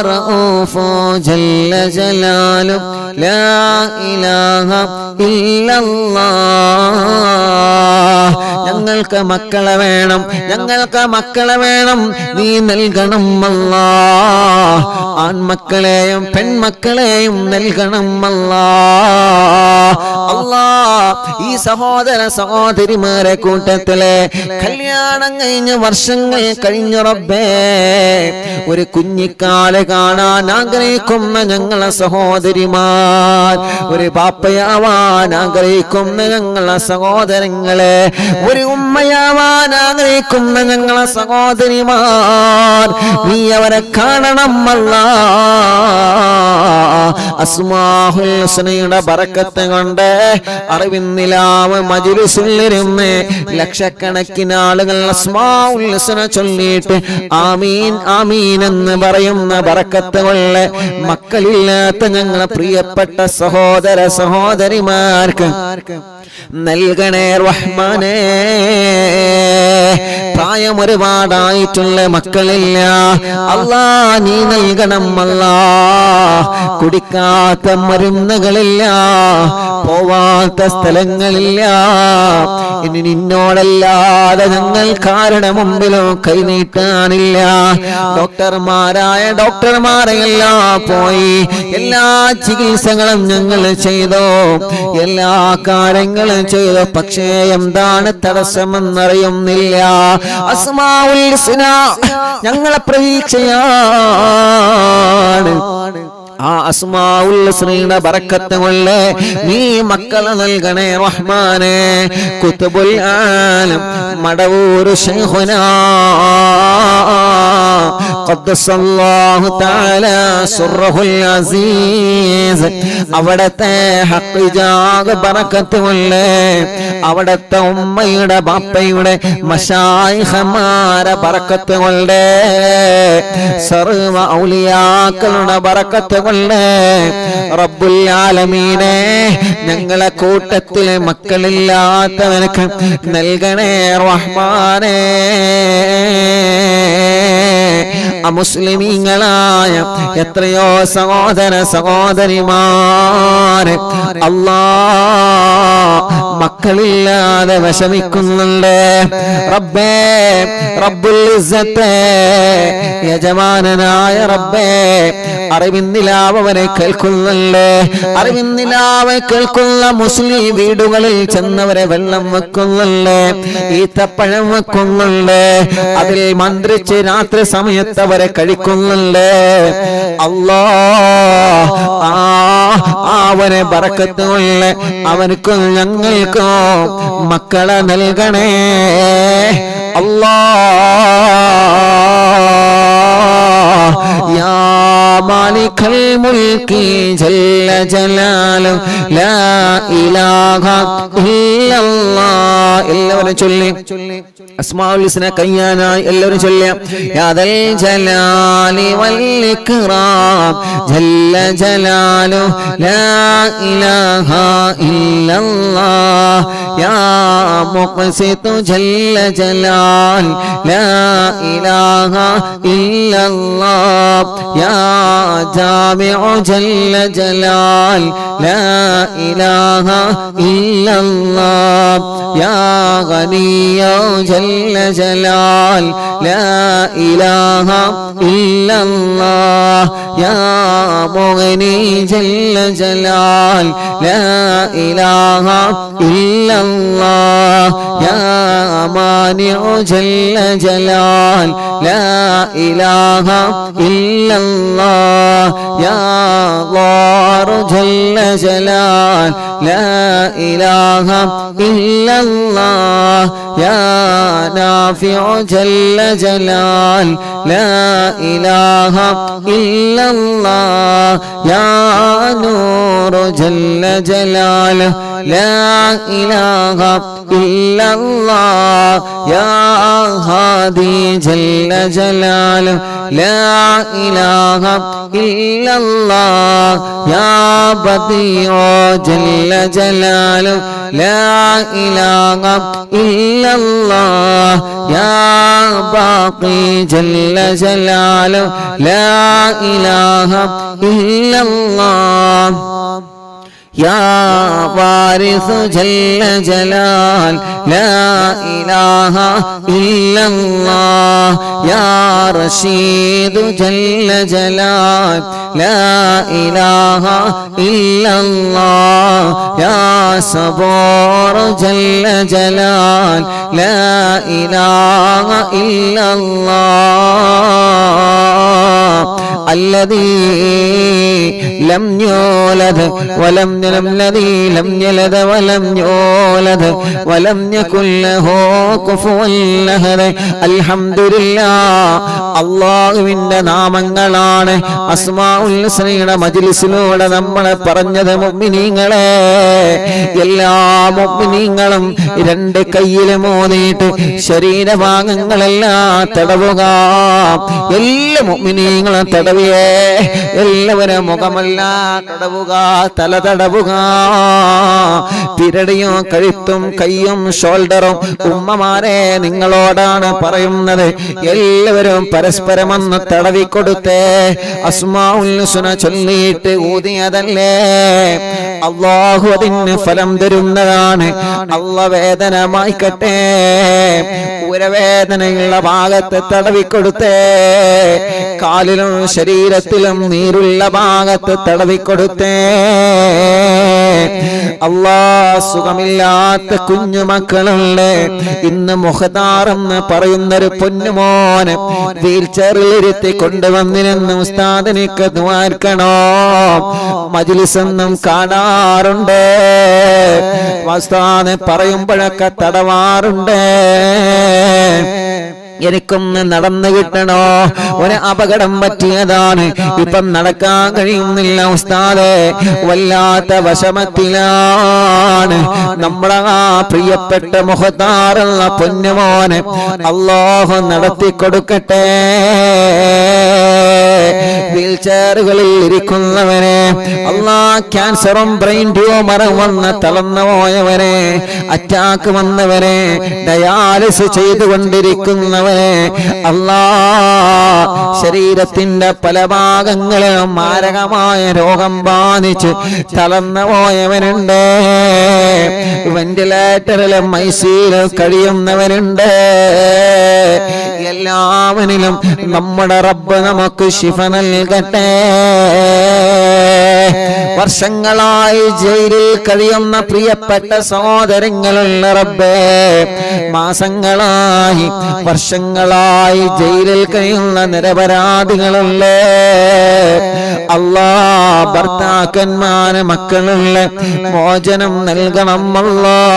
റഊഫ് ജല്ല ജലാലു ലാ ഇലാഹ ഇല്ലല്ലാഹ്. ഞങ്ങൾക്ക് മക്കളെ വേണം, ഞങ്ങൾക്ക് മക്കളെ വേണം, നീ നൽകണം അല്ലാഹ്. ആൺമക്കളെയും പെൺമക്കളെയും നൽകണം അല്ലാഹ്. അല്ലാഹ് ഈ സഹോദര സഹോദരിമാരെ കൂട്ടത്തിലെ കല്യാണം കഴിഞ്ഞ വർഷങ്ങൾ കഴിഞ്ഞ റബ്ബേ ഒരു കുഞ്ഞിക്കാല് കാണാൻ ആഗ്രഹിക്കുന്ന ഞങ്ങളെ സഹോദരിമാർ, ഒരു ബാപ്പയാവാൻ ആഗ്രഹിക്കുന്ന ഞങ്ങളെ സഹോദരങ്ങളെ, ഒരു ഉമ്മയാവാൻ ആഗ്രഹിക്കുന്ന ഞങ്ങളെ സഹോദരിമാർ, നീ അവരെ കാണണം അല്ലാഹ്. അസ്മാഉൽ ഹുസ്നയുടെ ബറക്കത്ത് കൊണ്ട് അറിവിന്നിലാവ് മജ്‌ലിസിലിരുന്ന് ലക്ഷക്കണക്കിന് ആളുകൾ അസ്മാഉൽ ഹുസ്ന ചൊല്ലിയിട്ട് ആമീൻ ആമീൻ എന്ന് പറയുന്ന ബറക്കത്ത് കൊണ്ട് മക്കളില്ലാത്ത ഞങ്ങളെ പ്രിയപ്പെട്ട സഹോദര സഹോദരിമാർക്ക് നൽകണേ റഹ്മാനേ. പ്രായം ഒരുപാടായിട്ടുള്ള മക്കളില്ല, അല്ലാ നീ നൽകണം അല്ലാ. കുടിക്കാത്ത മരുന്നുകളില്ല, പോവാത്ത സ്ഥലങ്ങളില്ല. ഇനി നിന്നോടല്ലാതെ ഞങ്ങൾക്കാരുടെ മുമ്പിലോ കൈനീട്ടാനില്ല. ഡോക്ടർമാരെല്ലാം പോയി, എല്ലാ ചികിത്സകളും ഞങ്ങൾ ചെയ്തു, എല്ലാ കാര്യങ്ങളും ചെയ്തു. പക്ഷേ എന്താണ് തടസ്സമെന്നറിയുന്നില്ല. അസ്മാഉൽ ഹുസ്ന ഞങ്ങളെ പ്രതീക്ഷയാണ്. ആ അസ്മാഉൽ ഹുസ്നയുടെ ബറക്കത്ത് കൊണ്ട് നീ മക്കളെ നൽകണേ റഹ്മാനേ. കുതുബുൽ ആലം മടവൂർ ശൈഖുനാ ഖദ്ദസല്ലാഹു തആല സുർറഹുൽ അസീസ് അവിടത്തെ ഹഖ്ജാഗ ബറക്കത്ത് കൊണ്ട്, അവിടത്തെ ഉമ്മയുടെ ബാപ്പയുടെ മശായിഖമാരെ ബറക്കത്ത് കൊണ്ട്, സർവ്വ ഔലിയാക്കളുടെ ബറക്കത്ത് കൊണ്ട് റബ്ബുൽ ആലമീനെ ഞങ്ങളെ കൂട്ടത്തിലെ മക്കളില്ലാത്തവനക്ക് നൽകണേ റഹ്മാനേ. അമുസ്ലിമീങ്ങളായ എത്രയോ സഹോദര സഹോദരിമാര് അല്ലാഹ് മക്കളില്ലാതെ വിഷമിക്കുന്നുണ്ട്. റബ്ബേ, റബ്ബുൽ ഇസ്സത്തെ യജമാനനായ റബ്ബേ, അറിവിന്നിലാവരെ കേൾക്കുന്നുണ്ട്. അറിവിന്നിലാവ് കേൾക്കുന്ന മുസ്ലിം വീടുകളിൽ ചെന്നവരെ വെള്ളം വെക്കുന്നുണ്ട്, ഈത്തപ്പഴം വെക്കുന്നുണ്ട്, അതിൽ മന്ത്രിച്ച് രാത്രി സമയത്ത് അവരെ കഴിക്കുന്നുണ്ട്. അല്ലാഹ് അവനെ ബറക്കത്ത് കൊണ്ട് അവനക്കും ഞങ്ങൾക്കും മക്കളെ നൽകണേ അല്ലാഹ്. യാ മാലികൽ മുൽക്കി ജല്ല ജലാലു ലാ ഇലാഹ ഇല്ലല്ലാഹ്. എല്ലാവരും ചൊല്ലി അസ്മാഉൽ ഹുസ്ന കയ്യാനായി എല്ലാവരും ചൊല്ലിയ യാ ദൽ ജലാലി വൽ ഇക്റാം ജല്ല ജലാലു ലാ ഇലാഹ ഇല്ലല്ലാഹ്. യാ മുഖ്സിതു ജല്ല ജലാൽ ലാ ഇലാഹ ഇല്ലല്ലാഹ്. യാ ജാമിഉ ജല്ല ജലാൽ ലാ ഇലാഹ ഇല്ലല്ലാഹ്. യാ ഗനിയ്യു ജല്ല ജലാൽ ലാ ഇലാഹ ഇല്ലല്ലാഹ്. യാ മുഗ്നി ജല്ല ജലാൽ ലാ ഇലാഹ ഇല്ലല്ലാഹ്. യാ മാനിഉ ജല്ല ജലാൽ ലാ ഇലാഹ ഇല്ലല്ലാഹ്. യാ ളാറു ജല്ല ജലാൽ ലാ ഇലാഹ ഇല്ലല്ലാഹ്. യാ നാഫിഉ ജല്ല ജലാൽ ലാ ഇലാഹ ഇല്ലല്ലാഹ്. യാ നൂറു ജല്ല ജലാൽ ലാ ഇലാഹ ഇല്ലല്ലാഹ്. യാ ഹാദി ജല്ല ജലാൽ ലാ ഇലാഹ ഇല്ലല്ലാഹ്. യാ ബദീഉ ജല്ല ജലാൽ ലാ ഇലാഹ ഇല്ലല്ലാഹ്. യാ ബാഖി ജല്ല ജലാൽ ലാ ഇലാഹ ഇല്ലല്ലാഹ്. യാ വാരിസു ജല്ല ജലാൽ ലാ ഇലാഹ ഇല്ലല്ലാഹ്. യാ റഷീദു ജല്ല ജലാൽ ലാ ഇലാഹ ഇല്ലല്ലാഹ്. യാ സബൂർ ജല്ല ജലാൽ ലാ ഇലാഹ ഇല്ലല്ലാഹ്. അല്ലദീ ലം യൂലദ് വലം ലദീ ലം യലദ് വലം യൂലദ് വലം യകുൽ ലഹു കുഫുവൻ അഹദ്. അൽഹംദുലില്ലാഹ്, അല്ലാഹുവിന്റെ നാമങ്ങളാണ് അസ്മാഉൽ ഹുസ്നയുടെ മജ്ലിസിലൂടെ നമ്മൾ പറഞ്ഞത്. മുഅ്മിനീങ്ങളെ, എല്ലാ മുഅ്മിനീങ്ങളും രണ്ട് കൈയിലും ഓതിയിട്ട് ശരീരഭാഗങ്ങളെല്ലാം തടവുക. എല്ലാ മുഅ്മിനീങ്ങളും തടവിയേ, എല്ലാവരും മുഖമെല്ലാം തടവുക, തല തടവുക. പിരടിയും കഴുത്തും കൈയും ഷോൾഡറും. ഉമ്മമാരെ, നിങ്ങളോടാണ് പറയുന്നത്, എല്ലാവരും പരസ്പരം ഒന്ന് തടവിക്കൊടുത്തേ. അസ്മാഉൽ ഹുസ്ന ചൊല്ലിയിട്ട് ഊതിയതല്ലേ, അല്ലാഹു അതിന് ഫലം തരുന്നതാണ്. അല്ലാഹ് വേദന മായ്ക്കട്ടെ. ഉരവേദനയുള്ള ഭാഗത്ത് തടവിക്കൊടുത്തേ, കാലിലും ശരീരത്തിലും നീരുള്ള ഭാഗത്ത് തടവിക്കൊടുത്തേ. അല്ലാഹ്, സുഖമില്ലാത്ത കുഞ്ഞുമക്കളുണ്ട്. ഇന്ന് മുഖതാറെന്ന് പറയുന്നൊരു പൊന്നുമോന് വീൽ ചെയറിൽ ഇരുത്തി കൊണ്ടുവന്നിരുന്നു. ഉസ്താദിനിക്ക് ദ്വാർക്കണോ, മജ്ലിസൊന്നും കാണാറുണ്ട്. ഉസ്താദ് പറയുമ്പോഴൊക്കെ തടവാറുണ്ട്. എനിക്കൊന്ന് നടന്നു കിട്ടണോ, ഒരു അപകടം പറ്റിയതാണ്, ഇപ്പം നടക്കാൻ കഴിയുന്നില്ല ഉസ്താദേ, വല്ലാത്ത വിഷമത്തിലാണ്. നമ്മളെ ആ പ്രിയപ്പെട്ട മുഖത്താറുള്ള പൊന്നുമോനെ അല്ലാഹു നടത്തി കൊടുക്കട്ടെ. വീൽ ചെയറുകളിൽ ഇരിക്കുന്നവനെ അല്ലാഹ്, ക്യാൻസറും ബ്രെയിൻ ട്യൂമറും വന്ന് തളർന്നു പോയവരെ, അറ്റാക്ക് വന്നവരെ, ഡയാലിസിസ് ചെയ്തുകൊണ്ടിരിക്കുന്നവരെ അല്ലാഹ്, ശരീരത്തിന്റെ പല ഭാഗങ്ങളിലും മാരകമായ രോഗം ബാധിച്ച് തളർന്നു പോയവനുണ്ട്. വെന്റിലേറ്ററിലും ഐസിയുലും കഴിയുന്നവരുണ്ട്. എല്ലാവരിലും നമ്മുടെ റബ്ബ് നമുക്ക് ശിഫ നൽകട്ടെ. വർഷങ്ങളായി ജയിലിൽ കഴിയുന്ന പ്രിയപ്പെട്ട സഹോദരങ്ങളുള്ള റബ്ബേ, മാസങ്ങളായി വർഷങ്ങളായി ജയിലിൽ കഴിയുന്ന നിരപരാധികളുള്ള അല്ലാഹ്, ഭർത്താക്കന്മാരെ മക്കളുള്ള മോചനം നൽകണം അല്ലാഹ്,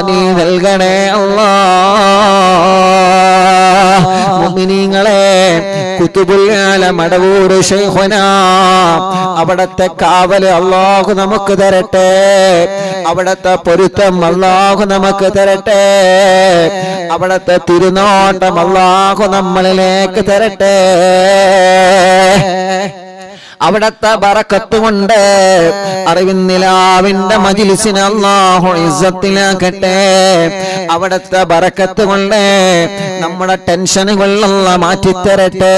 നീ നൽകണേ അല്ലാഹ്. മുഅ്മിനീങ്ങളെ, കുതുബുൽ ആലം മടവൂർ ശൈഖുനാ, അവിടത്തെ കാവല് അല്ലാഹു നമുക്ക് തരട്ടെ. അവിടത്തെ പൊരുത്തം അല്ലാഹു നമുക്ക് തരട്ടെ. അവിടത്തെ തിരുനോട്ടം അല്ലാഹു നമ്മളിലേക്ക് തരട്ടെ. അവിടത്തെ ബറക്കത്ത് കൊണ്ട് അറിവിന്നിലാവിന്റെ മജ്ലിസിനെ അല്ലാഹു ഇസ്സത്തിലാക്കട്ടെ. അവിടത്തെ ബറക്കത്ത് കൊണ്ട് നമ്മുടെ ടെൻഷനുകൾ അല്ലാഹു മാറ്റിത്തരട്ടെ.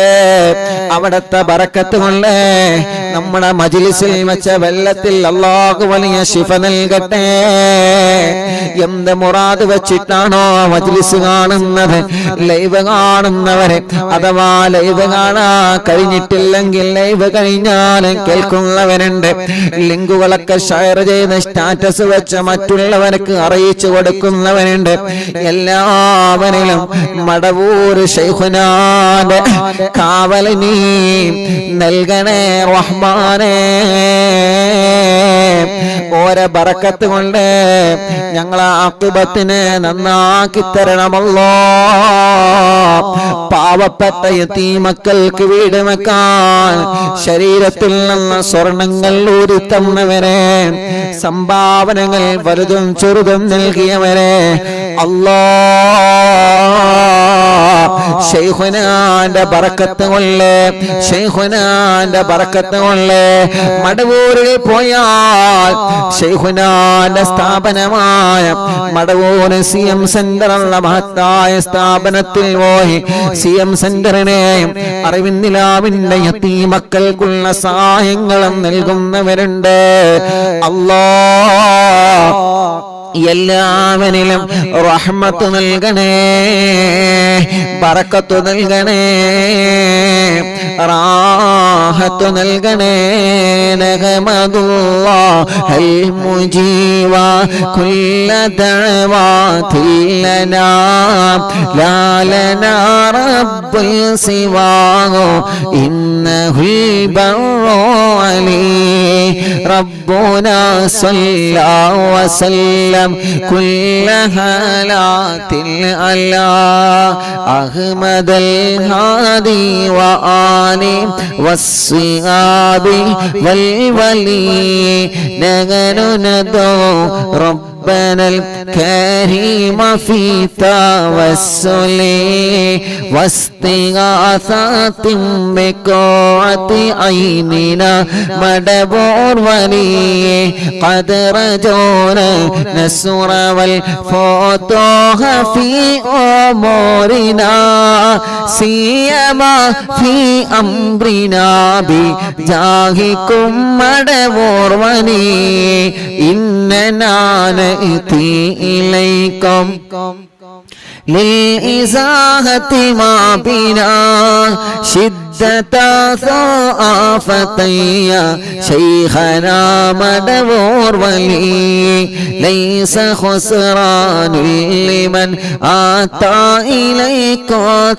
അവിടത്തെ ബറക്കത്ത് കൊണ്ട് നമ്മുടെ മജ്ലിസിൽ വെച്ച വെള്ളത്തിൽ അല്ലാഹു വലിയ ശിഫ നൽകട്ടെ. എന്ത് മുറാദ് വെച്ചിട്ടാണോ മജ്ലിസ് കാണുന്നത്, ലൈവ് കാണുന്നവരെ, അഥവാ ലൈവ് കാണാൻ കഴിഞ്ഞിട്ടില്ലെങ്കിൽ ലൈവ് കഴിഞ്ഞാലും കേൾക്കുന്നവരുണ്ട്. ലിങ്കുകളൊക്കെ ഷെയർ ചെയ്ത് സ്റ്റാറ്റസ് വെച്ച് മറ്റുള്ളവർക്ക് അറിയിച്ചു കൊടുക്കുന്നവരുണ്ട്. എല്ലാവരിലും മടവൂർ ശൈഖുനാന്റെ കാവലിനി നൽകണേ റഹ്മാനേ. ഓരോ ബറക്കത്ത് കൊണ്ട് ഞങ്ങളെ ആഖിബത്തിനെ നന്നാക്കി തരണമല്ലോ. പാവപ്പെട്ട യതീമക്കൾക്ക് വീട് വെക്കാൻ ശരീരത്തിൽ നിന്ന് സ്വർണങ്ങൾ ഊരി തന്നവരെ, സംഭാവനകൾ വലുതും ചെറുതും നൽകിയവരെ അല്ലാഹ്, ശൈഖുനാന്റെ ബറക്കത്ത് കൊണ്ട്, ശൈഖുനാന്റെ ബറക്കത്ത് കൊണ്ട് മടവൂരിൽ പോയാൽ ശൈഖുനാന്റെ സ്ഥാപനമായ മടവൂർ CM സെന്റർ എന്ന മഹത്തായ സ്ഥാപനത്തിൽ പോയി CM സെന്ററിനെയും അറിവിന്നിലാവിന്റെ യതീമക്കൾക്കുള്ള സഹായങ്ങളും നൽകുന്നവരുണ്ട്. അല്ലാഹ്, എല്ലാവരിലും റഹ്മത്ത് നൽകണേ, ബറക്കത്ത് നൽകണേ. റാഹത്തു നൽകണേ നഹ്മദുല്ലാഹൽ മുജീബ കുല്ല ദഅവാതിൽ ലനാ ലാ ലനാ റബ്ബുൽ സിവാഹു ഇന്നഹുൽ ബർറു അലീ റബ്ബുനാ സ്വല്ലാ വസല്ലം കുല്ല ഹാലാത്തിൽ അലാ അഹ്മദൽ ഹാദി വആലി വസ്സിഹാബി വൽ വലി നഗനു നദോ ربنا الكريم في توسل واستغاثة بقوة عيننا مدبور ولي قد رجونا النصر والفتوح في أمورنا سيما في أمرنا بجاهكم مدبور ولي إننا نأتي إليكم للإزاحة ما بنا شدة ثقافتي شيخنا مدبور ولي ليس خسران لمن أتى إليك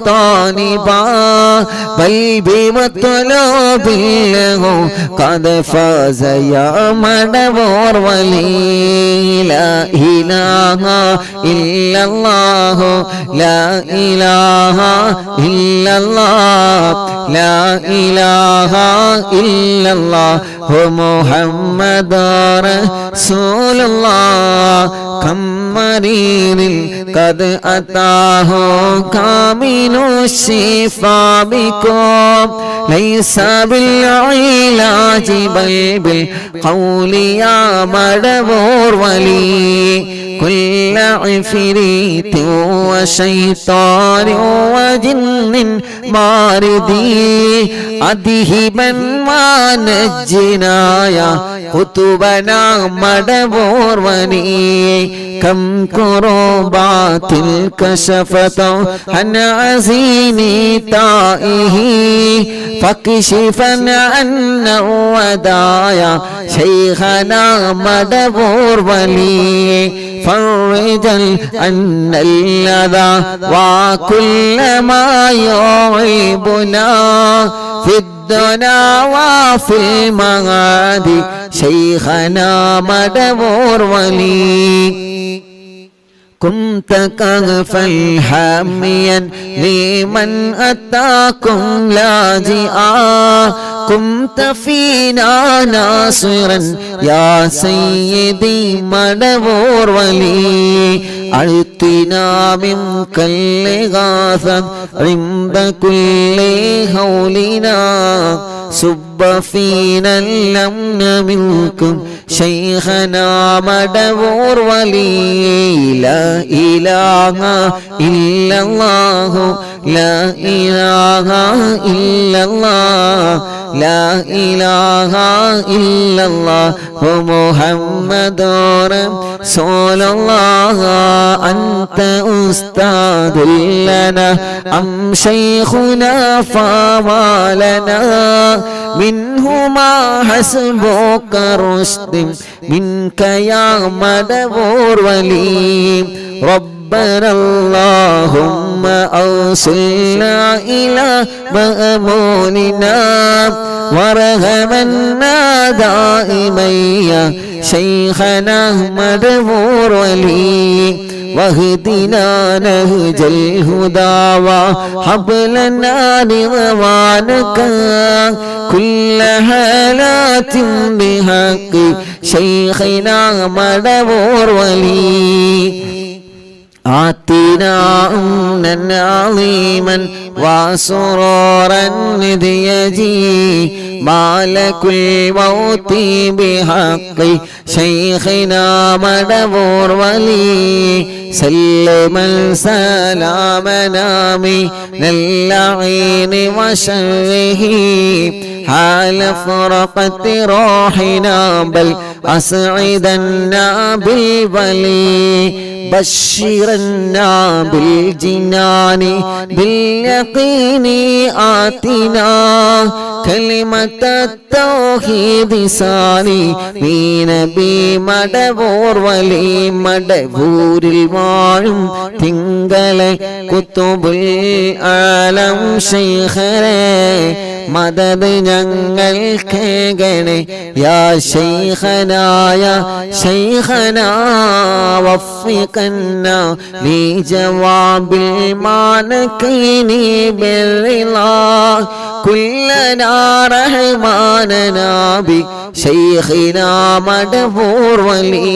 طالبا بل بمطلوب له قد فاز يا مدبور ولي لا إله إلا الله لا إله إلا الله لا إله إلا الله محمد رسول الله كم مريض قد أتاه كامل الشفاء بكم ليس بالعلاج بل بالقول يا مدبور ولي كل عفريت وشيطان وجن ماردي أذهبا ما نجنا يا قطبنا مدبور ولي كم كربات كشفت عن عزيني تائه فاكشفا عنا ودايا شيخنا مدبور ولي فرجا عن الأذى وكل ما يعيبنا في الدنا وفي المعاد شيخنا مدبور ولي كنت كهفا حاميا لمن أتاكم لاجئا كنت فينا ناصرا يا سيدي مدبور ولي أعطنا منك الإغاثة عند كل هولنا صب فينا الأمن منكم شيخنا مدبور ولي لا إله إلا الله لا إله إلا الله لا إله إلا الله محمد رسول الله أنت أستاذ لنا أم شيخنا فما لنا منهما حسبك رشد منك يا مدبور ولي ربنا اللهم أوصلنا إلى مأموننا وارحمنا دائما يا شيخنا مدبور ولي واهدنا نهج الهدى وهب لنا رضوانك كل حالات بحق شيخنا مدبور ولي آتنا أمنا عظيما وسرورا إذ يجي مالك الموت بحق شيخنا مدبور ولي سلم سلامنا من اللعين وشره حال فرقت روحنا بل أسعدنا بالولي بشرنا بالجنان باليقين آتنا كلمة التوحيد ثاني في نبي മടവൂർ വലി മടവൂരിൽ വാഴും തിങ്കളെ കുത്തുബുൽ ആലം ശൈഖരെ മദദ് ഞങ്ങൾക്കേകണേ യാ ശൈഖനായ ശൈഖനാ വഫിഖന്ന ലി ജവാബിൽ മാനകൈനി ബിൽറിളാ കുല്ലനാ റഹ്മാനനാ ബി ശൈഖിനാ മടവൂർ വലി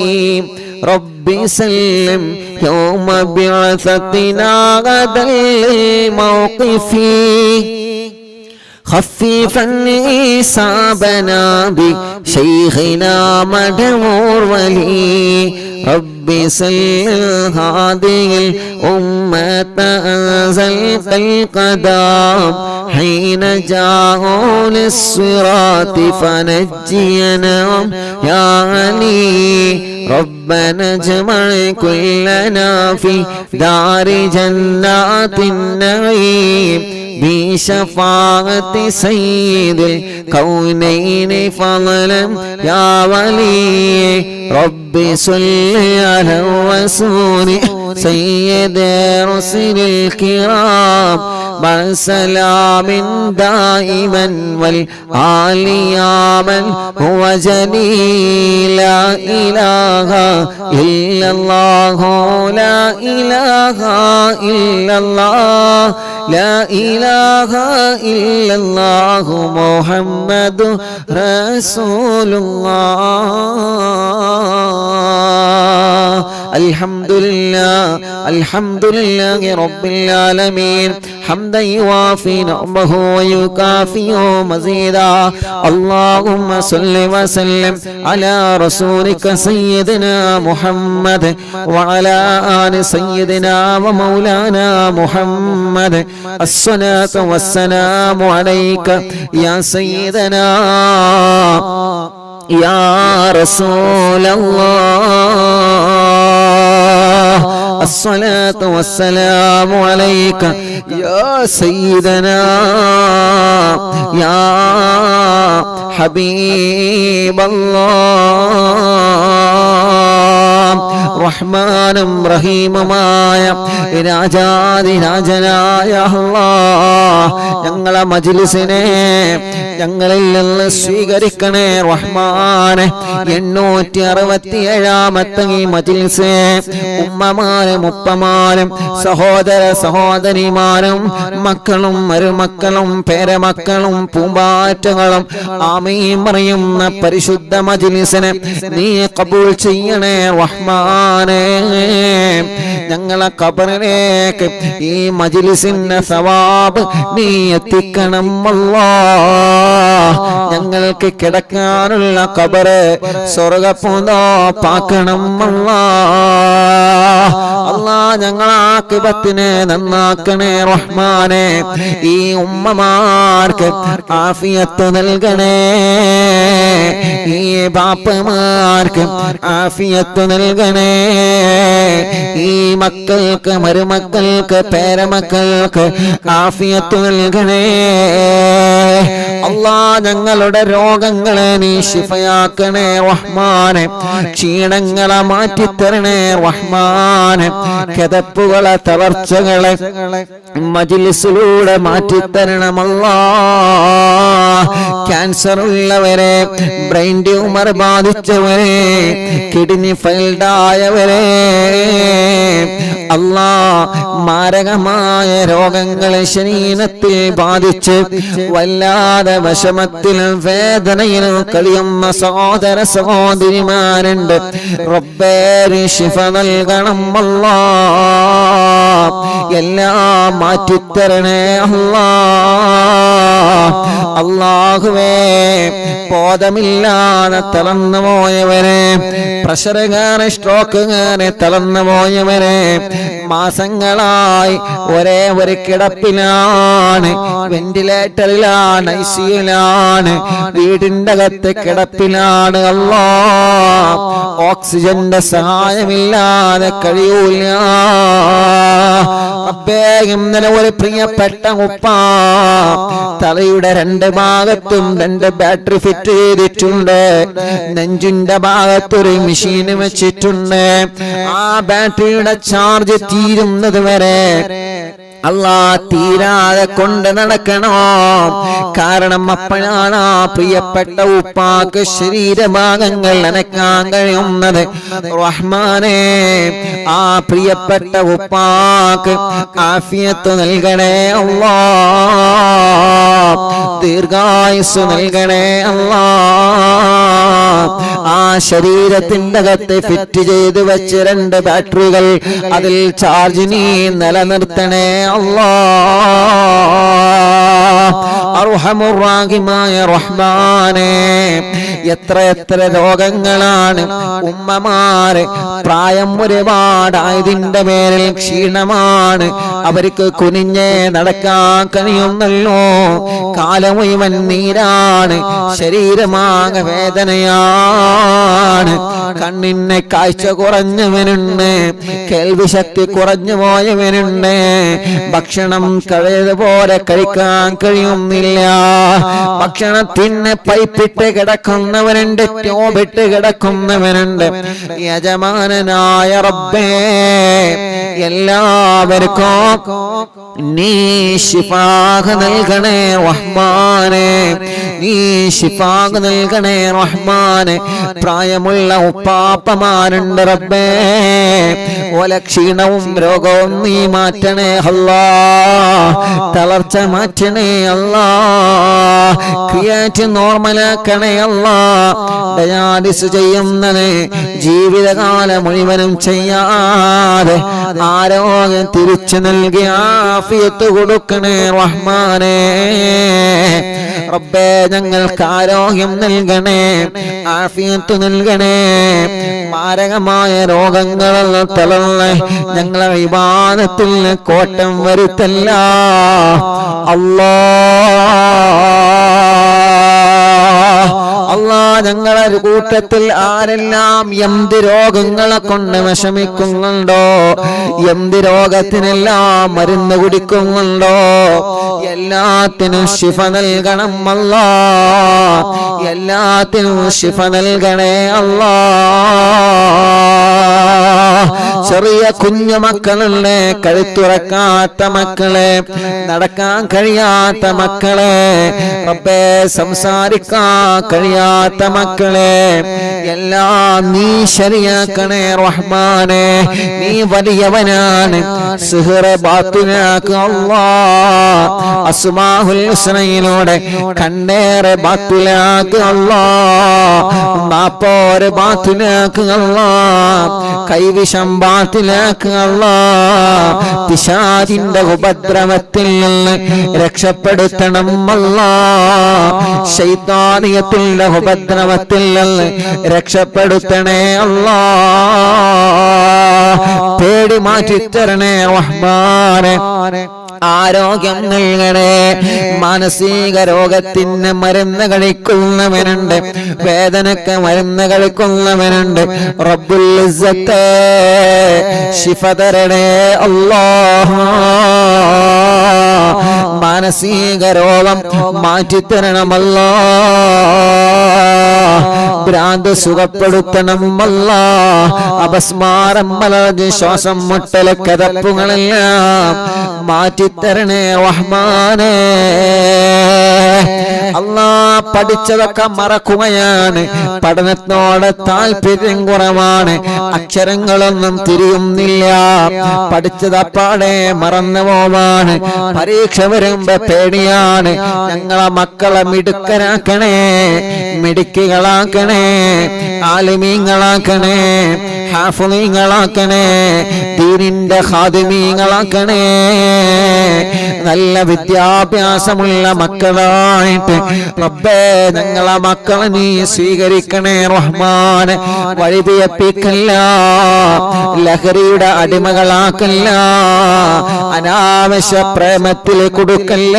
ربي سلم يوم بعثتنا غدا الموقف خفيفا حسابنا بشيخنا مدمور ولي ربي سلم هذه الأمة أنزل القدام حين جاءوا للصراط فنجينا يا علي ربنا اجمع كلنا في دار جنات النعيم بشفاعة سيد الكونين فضلا يا ولي ربي صل على الرسول سيد رسل الكرام مع سلام دائما والآل يا من هو جليل لا إله إلا الله لا إله إلا الله لا إله إلا الله محمد رسول الله الحمد لله رب العالمين حمدا يوافي نعمه ويكافئ مزيدا اللهم صل وسلم على رسولك سيدنا محمد وعلى آل سيدنا ومولانا محمد الصلاة والسلام عليك يا سيدنا يا رسول الله الصلاة والسلام عليك يا سيدنا يا حبيب الله റഹ്മാനും റഹീമുമായ രാജാധിരാജനായ അല്ലാഹ് ഞങ്ങളെ മജ്ലിസിനെ ഞങ്ങളിൽ നിന്ന് സ്വീകരിക്കണേ റഹ്മാനെ 867ാമത്തെ ഈ മജ്ലിസ് ഉമ്മമാരും ഉപ്പമാരും സഹോദര സഹോദരിമാരും മക്കളും മരുമക്കളും പേരമക്കളും പൂമ്പാറ്റകളും ആമീൻ പറയുന്ന പരിശുദ്ധ മജ്ലിസിനെ നീ ഖബൂൽ ചെയ്യണേ റഹ്മാനെ ഞങ്ങളെ ഖബറിലേക്ക് ഈ മജ്ലിസിന്റെ സവാബ് നീ എത്തിക്കണം അല്ലാഹ് ഞങ്ങൾക്ക് കിടക്കാനുള്ള ഖബറ് സ്വർഗ്ഗപ്പൂന്തോപ്പാക്കണം അല്ലാഹ് അല്ലാഹ് ഞങ്ങളെ ആഖിബത്തിനെ നന്നാക്കണേ റഹ്മാനെ ഈ ഉമ്മമാർക്ക് ആഫിയത്ത് നൽകണേ ഈ ബാപ്പമാർക്ക് ആഫിയത്ത് നൽകണേ ഈ മക്കൾക്ക് മരുമക്കൾക്ക് പേരമക്കൾക്ക് ആഫിയത്ത് നൽകണേ അല്ലാഹ് ഞങ്ങളുടെ രോഗങ്ങളെ നീ ശിഫയാക്കണേ റഹ്മാനെ ക്ഷീണങ്ങളെ മാറ്റിത്തരണേ റഹ്മാനെ കിതപ്പുകളെ തളർച്ചകളെ മജ്ലിസിലൂടെ മാറ്റിത്തരണം അല്ലാഹ് ക്യാൻസർ ഉള്ളവരെ ബ്രെയിൻ ട്യൂമർ ബാധിച്ചവരെ കിഡ്നി ഫെയിൽഡ് ആയവരെ അല്ലാഹ് മാരകമായ രോഗങ്ങളെ ശരീരത്തിൽ ബാധിച്ച് വല്ലാതെ വിഷമത്തിലും വേദനയിലും കഴിയുന്ന സഹോദര സഹോദരിമാരുണ്ട് റബ്ബേ ശിഫ നൽകണം അല്ലാഹ് എല്ലാം മാറ്റിത്തരണേ അല്ലാഹ് അല്ലാഹുവേ ബോധമില്ലാതെ തളർന്നു പോയവരെ, പ്രഷർ കയറി സ്ട്രോക്ക് കയറി തളർന്നു പോയവരെ, മാസങ്ങളായി ഒരേ ഒരു കിടപ്പിലാണ്, വെന്റിലേറ്ററിലാണ്, ഐസിയുലാണ്, വീടിന്റെ അകത്ത് കിടപ്പിലാണ്. അല്ലാ, ഓക്സിജന്റെ സഹായമില്ലാതെ കഴിയൂല. റബ്ബേ, ഇന്നലെ ഒരു പ്രിയപ്പെട്ട ഉപ്പ തലയുടെ 2 ഭാഗത്തും 2 ബാറ്ററി ഫിറ്റ് ചെയ്തിട്ടുണ്ട്. നെഞ്ചിന്റെ ഭാഗത്തൊരു മെഷീൻ വെച്ചിട്ടുണ്ട്. ആ ബാറ്ററിയുടെ ചാർജ് തീരുന്നത് വരെ അല്ലാ തീരാതെ കൊണ്ട് നടക്കണോ. കാരണം അപ്പോഴാണ് ആ പ്രിയപ്പെട്ട ഉപ്പാക്ക് ശരീരഭാഗങ്ങൾ അനക്കാൻ കഴിയുന്നത്. റഹ്മാനേ, ആ പ്രിയപ്പെട്ട ഉപ്പാക്ക് ആഫിയത്ത് നൽകണേ അല്ലാ, ദീർഘായുസ് നൽകണേ അല്ലാ. ആ ശരീരത്തിന്റെ അകത്ത് ഫിറ്റ് ചെയ്ത് വെച്ച് 2 ബാറ്ററികൾ, അതിൽ ചാർജ് നീ നിലനിർത്തണേ അല്ലാഹ്. അർഹമുർ റഹീമായ റഹ്മാനേ, എത്ര രോഗങ്ങളാണ് ഉമ്മമാര് പ്രായം ഒരുപാടായതിന്റെ പേരിൽ ക്ഷീണമാണ്, അവർക്ക് കുനിഞ്ഞേ നടക്കാൻ കഴിയുന്നല്ലോ. കാലം മുഴുവൻ നീരാണ്, ശരീരമാകെ വേദനയാണ്. കണ്ണിന് കാഴ്ച കുറഞ്ഞവനുണ്ട്, കേൾവി ശക്തി കുറഞ്ഞു പോയവനുണ്ട്, ഭക്ഷണം കഴിയതുപോലെ കഴിക്കാൻ കഴിയുന്നില്ല, ഭക്ഷണത്തിന് പൈപ്പിട്ട് കിടക്കുന്നവനുണ്ട്, ട്യൂബിട്ട് കിടക്കുന്നവനുണ്ട്. യജമാനനായ റബ്ബേ, എല്ലാവർക്കും നീ ശിഫാഹ നൽകണേ റഹ്മാനേ, നീ ശിഫാഹ നൽകണേ റഹ്മാനേ. പ്രായമുള്ള ഉപ്പാപ്പമാരുണ്ട് റബ്ബേ, ഓല ക്ഷീണവും രോഗവും നീ മാറ്റണേ അല്ലാ, തളർച്ച മാറ്റണേ അല്ലാ, ക്രിയാറ്റിൻ നോർമലാക്കണേ അല്ലാ. ഡയാലിസിസ് ചെയ്യുന്നത് ജീവിതകാലം മുഴുവനും ചെയ്യാതെ ആരോഗ്യം തിരിച്ചു നൽകി ആഫിയത്ത് കൊടുക്കണേ റഹ്മാനേ. റബ്ബേ, ഞങ്ങൾക്ക് ആരോഗ്യം നൽകണേ, ആഫിയത്ത് നൽകണേ. മാരകമായ രോഗങ്ങളിൽ തളർന്ന് ഞങ്ങളെ ഇബാദത്തിൽ കോട്ടം വരുത്തല്ല അല്ലാ. ഞങ്ങളെ കൂട്ടത്തിൽ ആരെല്ലാം എന്ത് രോഗങ്ങളെ കൊണ്ട് വിഷമിക്കുന്നുണ്ടോ, എന്ത് രോഗത്തിനെല്ലാം മരുന്ന് കുടിക്കുന്നുണ്ടോ, എല്ലാത്തിനും ശിഫ നൽകണം അല്ലാ, എല്ലാത്തിനും ശിഫ നൽകണേ അല്ലാ. ചെറിയ കുഞ്ഞു മക്കളുടെ, കഴുത്തുറക്കാത്ത മക്കളെ, നടക്കാൻ കഴിയാത്ത മക്കളെ, റബ്ബേ സംസാരിക്കാൻ കഴിയാത്ത മക്കളെ, എല്ലാം നീ ശരിയാക്കണേ റഹ്മാനേ. നീ വലിയവനാണ്, സിഹ്ർ ബാത്തിലാക്ക് അല്ലാ, അസ്മാഉൽ ഹുസ്നയിലൂടെ കണ്ണേറെ ബാത്തിലാക്ക് അല്ലാ, മാപ്പോരെ ബാത്തിലാക്ക് അല്ലാ, കൈവിഷം ബാത്തിലാക്ക് അല്ലാ. പിശാചിന്റെ ഉപദ്രവത്തിൽ നിന്ന് രക്ഷപ്പെടുത്തണം അല്ലാ, ശൈത്താനിയത്തിന്റെ ഉപദ്രവത്തിൽ നിന്ന് രക്ഷപ്പെടുത്തണേ അല്ലാ. പേടി മാറ്റിത്തരണേ റഹ്മാനേ, ആരോഗ്യം നൽകണേ. മാനസിക രോഗത്തിന് മരുന്ന് കഴിക്കുന്നവനുണ്ട്, വേദനക്ക് മരുന്ന് കഴിക്കുന്നവനുണ്ട്. റബ്ബുൽ ഇസ്സത്തേ, ശിഫ തരണേ അല്ലാഹ്. മാനസിക രോഗം മാറ്റിത്തരണമല്ലാ, ഭ്രാന്ത് സുഖപ്പെടുത്തണം അല്ലാ, അപസ്മാരം, മലർജ്, ശ്വാസം മുട്ടല്, കതപ്പുകളെല്ലാം മാറ്റിത്തരണേ റഹ്മാനേ. അല്ലാ പഠിച്ചതൊക്കെ മറക്കുകയാണ്, പഠനത്തോട് താല്പര്യം കുറവാണ്, അക്ഷരങ്ങളൊന്നും തിരിയുന്നില്ല, പഠിച്ചതപ്പാടെ മറന്നു പോവാണ്, പരീക്ഷ വരുമ്പോ പേടിയാണ്. ഞങ്ങളെ മക്കളെ മിടുക്കനാക്കണേ, മിടുക്കികളാക്കണേ, ആലിമീങ്ങളാക്കണേ, ഹാഫിളീങ്ങളാക്കണേ, ദീനിന്റെ ഖാദിമീങ്ങളാക്കണേ. നല്ല വിദ്യാഭ്യാസമുള്ള മക്കളായിട്ട് റബ്ബേ ഞങ്ങളെ മക്കളെ നീ സ്വീകരിക്കണേ റഹ്മാനെ. വഴിപിഴപ്പിക്കല്ല, ലഹരിയുടെ അടിമകളാക്കല്ല, അനാവശ്യ പ്രേമത്തിൽ കൊടുക്കല്ല.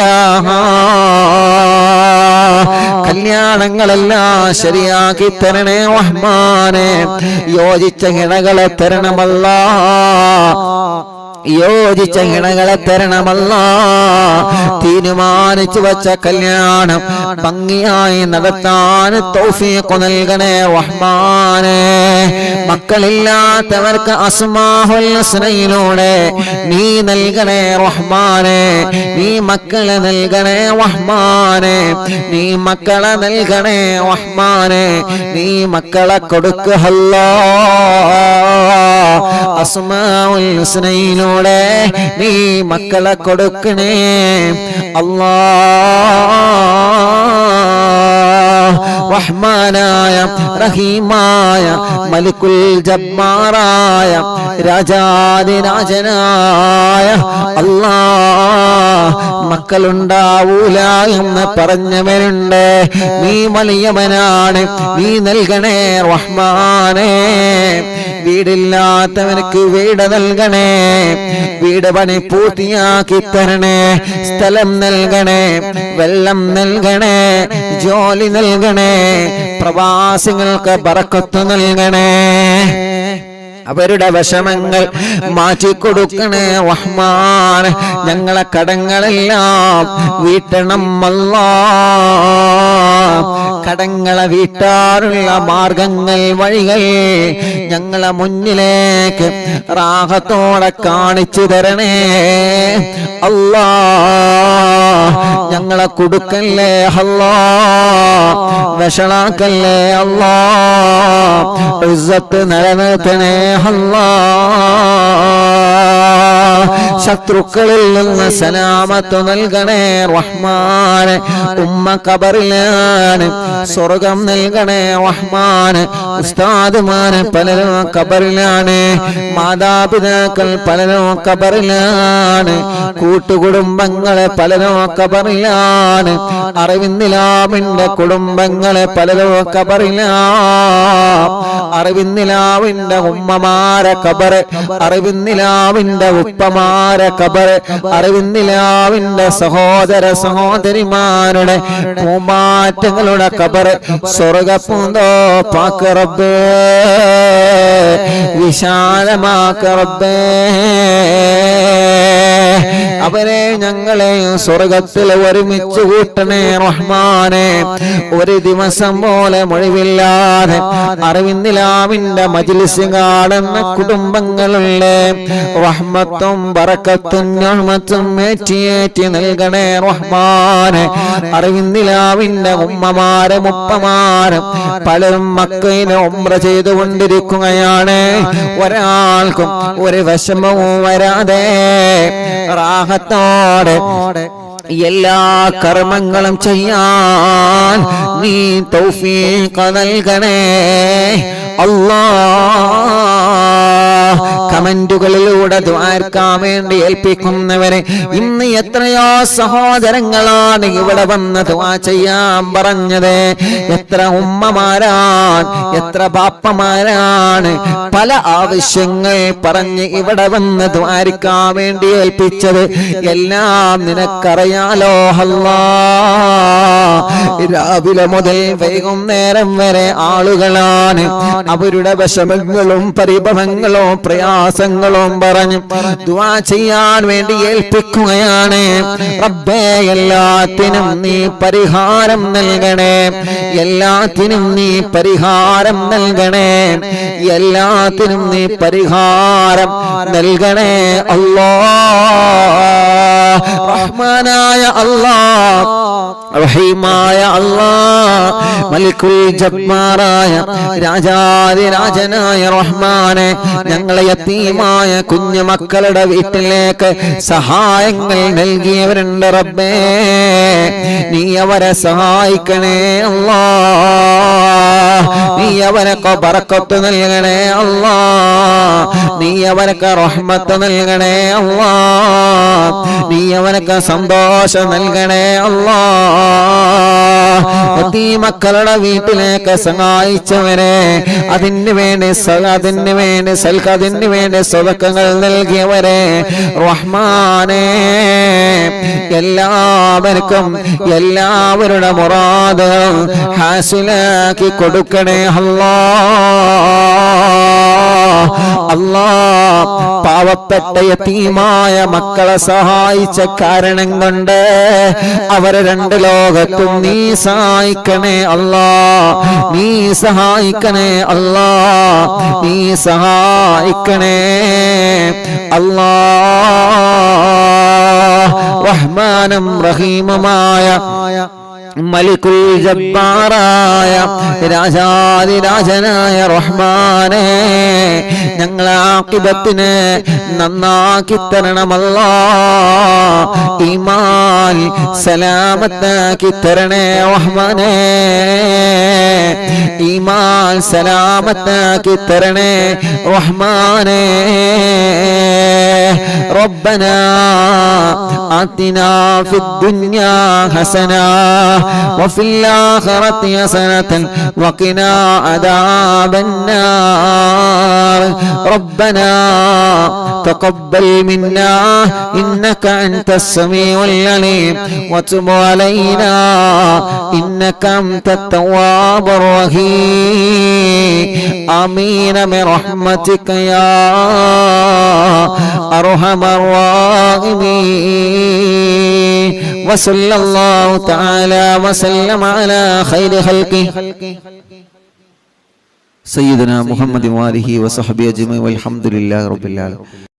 കല്യാണങ്ങളെല്ലാം ശരിയാക്കി തരണേ റഹ്മാനെ. യോജിച്ച ഇണകളെ തരണമല്ലാ, യോജിച്ച ഇണകളെ തരണമല്ലാ. തീരുമാനിച്ചു വച്ച കല്യാണം ഭംഗിയായി നടത്താൻ തൗഫീഖ് നൽകണേ റഹ്മാനെ. മക്കളില്ലാത്തവർക്ക് അസ്മാഉൽ ഹുസ്നയിലൂടെ നീ നൽകണേ റഹ്മാനെ. നീ മക്കളെ നൽകണേ റഹ്മാനെ, നീ മക്കളെ നൽകണേ റഹ്മാനെ. നീ മക്കളെ കൊടുക്കുക അല്ലാഹ്. അസ്മാഉൽ ഹുസ്നയിലൂടെ നീ മക്കളെ കൊടുക്കണേ അല്ലാഹ്. റഹ്മാനായ റഹീമായ മലിക്കുൽ ജബ്ബാറായ രാജാധിരാജനായ അല്ലാഹ്. മക്കളുണ്ടാവൂല എന്ന് പറഞ്ഞവരുണ്ട്, നീ വലിയവനാണ്, നീ നൽകണേ റഹ്മാനേ. വീടില്ലാത്തവനക്ക് വീട് നൽകണേ, വീട് പണി പൂർത്തിയാക്കി തരണേ. സ്ഥലം നൽകണേ, വെള്ളം നൽകണേ, ജോലി നൽകണേ, പ്രവാസികൾക്ക് ബറക്കത്ത് നൽകണേ. അവരുടെ വിഷമങ്ങൾ മാറ്റിക്കൊടുക്കണേ റഹ്മാൻ. ഞങ്ങളെ കടങ്ങളെല്ലാം വീട്ടണം അല്ലാഹ്. കടങ്ങളെ വീട്ടാനുള്ള മാർഗങ്ങൾ, വഴികൾ ഞങ്ങളെ മുന്നിലേക്ക് റാഹത്തോടെ കാണിച്ചു തരണേ അല്ലാഹ്. ഞങ്ങളെ കൊടുക്കല്ലേ അല്ലാഹ്, വഷളാക്കല്ലേ അല്ലാഹ്. ഇസ്സത്ത് നിലനിർത്തണേ അല്ലാഹ്. ശത്രുക്കളിൽ നിന്ന് സലാമത്ത് നൽകണേ റഹ്മാനെ. ഉമ്മ ഖബറിലാണ്, സ്വർഗം നൽകണേ റഹ്മാനെ. ഉസ്താദുമാര് പലരും ഖബറിലാണ്, മാതാപിതാക്കൾ പലരും ഖബറിലാണ്, കൂട്ടുകുടുംബങ്ങളെ പലരും ഖബറിലാണ്, അറിവിന്ദിലാവിന്റെ കുടുംബങ്ങളെ പലരും ഖബറിലാണ്. അറിവിന്ദിലാവിന്റെ ഉമ്മമാരെ ഖബറ്, അറിവിന്ദിലാവിന്റെ ഉപ്പമാരെ ഖബറ്, അറിവിന്ദിലാവിന്റെ സഹോദര സഹോദരിമാരുടെ പൂമാറ്റങ്ങളുടെ ഖബറ് സ്വർഗപ്പൂന്തോപ്പാക്ക് റബ്ബേ, വിശാലമാക്ക് റബ്ബേ. അവരെ ഞങ്ങളെയും സ്വർഗത്തിൽ ഒരുമിച്ച് കൂട്ടണേ റഹ്മാനെ. ഒരു ദിവസം പോലെ മൊഴിവില്ലാതെ അറിവിന്ദിലാവിന്റെ മജ്ലിസ് കാണുന്ന കുടുംബങ്ങളുള്ള റഹ്മത്തും ബറക്കത്തും നിഅ്മത്തും ഏറ്റി നൽകണേ റഹ്മാനെ. അറിവിന്ദിലാവിന്റെ ഉമ്മമാരും ഉപ്പമാരും പലരും മക്കയിലെ ഉംറ ചെയ്തുകൊണ്ടിരിക്കുകയാണ്. ഒരാൾക്കും ഒരു വിഷമവും വരാതെ റാഹത്തോടെ എല്ലാ കർമ്മങ്ങളും ചെയ്യാൻ നീ തൗഫീഖ് നൽകണേ അല്ലാഹ്. കമന്റുകളിലൂടെ ദുആർക്കാൻ വേണ്ടി ഏൽപ്പിക്കുന്നവരെ ഇന്ന് എത്രയോ സഹോദരങ്ങളാണ് ഇവിടെ വന്ന് ദുആ ചെയ്യാൻ പറഞ്ഞത്. എത്ര ഉമ്മമാരാണ്, എത്ര ബാപ്പമാരാണ് പല ആവശ്യങ്ങൾ പറഞ്ഞ് ഇവിടെ വന്ന് ദുആർക്കാൻ വേണ്ടി ഏൽപ്പിച്ചത്. എല്ലാം നിനക്കറിയാലോ അല്ലാഹ്. രാവിലെ മുതൽ വൈകുന്നേരം വരെ ആളുകളാണ് അവരുടെ വിഷമങ്ങളും പരിഭവങ്ങളും പ്രയാസങ്ങളും പറഞ്ഞു ദുആ ചെയ്യാൻ വേണ്ടി ഏൽപ്പിക്കുകയാണ്. റബ്ബേ, എല്ലാത്തിനും നീ പരിഹാരം നൽകണേ, എല്ലാത്തിനും നീ പരിഹാരം നൽകണേ, എല്ലാത്തിനും നീ പരിഹാരം നൽകണേ അല്ലാഹ്. റഹ്മാനായ അല്ലാഹ്, റഹീമായ അല്ലാഹ്, മലിക്കുൽ ജബ്ബാറായ രാജാതിരാജനായ റഹ്മാനെ, ഞങ്ങളെ യതീമായ കുഞ്ഞു മക്കളുടെ വീട്ടിലേക്ക് സഹായങ്ങൾ നൽകിയവരുണ്ട് റബ്ബേ, നീ അവരെ സഹായിക്കണേ അല്ലാഹ്, നീ അവർക്ക് ബറക്കത്ത് നൽകണേ അല്ലാഹ്, നീ അവർക്ക് റഹ്മത്ത് നൽകണേ അല്ലാഹ്, നീ അവർക്ക് സന്തോഷം നൽകണേ അല്ലാഹ്. മക്കളുടെ വീട്ടിലേക്ക് സഹായിച്ചവരെ, അതിന് വേണ്ടി സദഖകൾ നൽകിയവരെ റഹ്മാനേ, എല്ലാവർക്കും എല്ലാവരുടെ മുറാദുകൾ ഹാസിലാക്കി കൊടുക്കണേ അല്ലാഹ്. പാവപ്പെട്ട യതീമായ മക്കളെ സഹായിച്ച കാരണം കൊണ്ട് അവരെ രണ്ട് ലോകത്തും നീ സഹായിക്കണേ അല്ലാഹ്, നീ സഹായിക്കണേ അല്ലാഹ്, നീ സഹായിക്കണേ അല്ലാഹ്. റഹ്മാനും റഹീമുമായ മലിക്കുൽ ജബ്ബാറായ രാജാതിരാജനായ റഹ്മാനെ, ഞങ്ങളെ ആഖിബത്തിനെ നന്നാക്കി തരണമല്ലാഹ്, ഈമാൻ സലാമത്താക്കി തരണേ റഹ്മാനെ, ഈമാൻ സലാമത്താക്കി തരണേ റഹ്മാനെ. ربنا آتنا في الدنيا حسنة وفي الآخرة حسنة وقنا عذاب النار. ربنا تقبل منا إنك أنت السميع العليم وتب علينا إنك أنت التواب الرحيم. آمين برحمتك يا أرحم الراحمين. وصلى الله تعالى وسلم على خير خلقه سيدنا محمد وآله وصحبه أجمعين والحمد لله رب العالمين.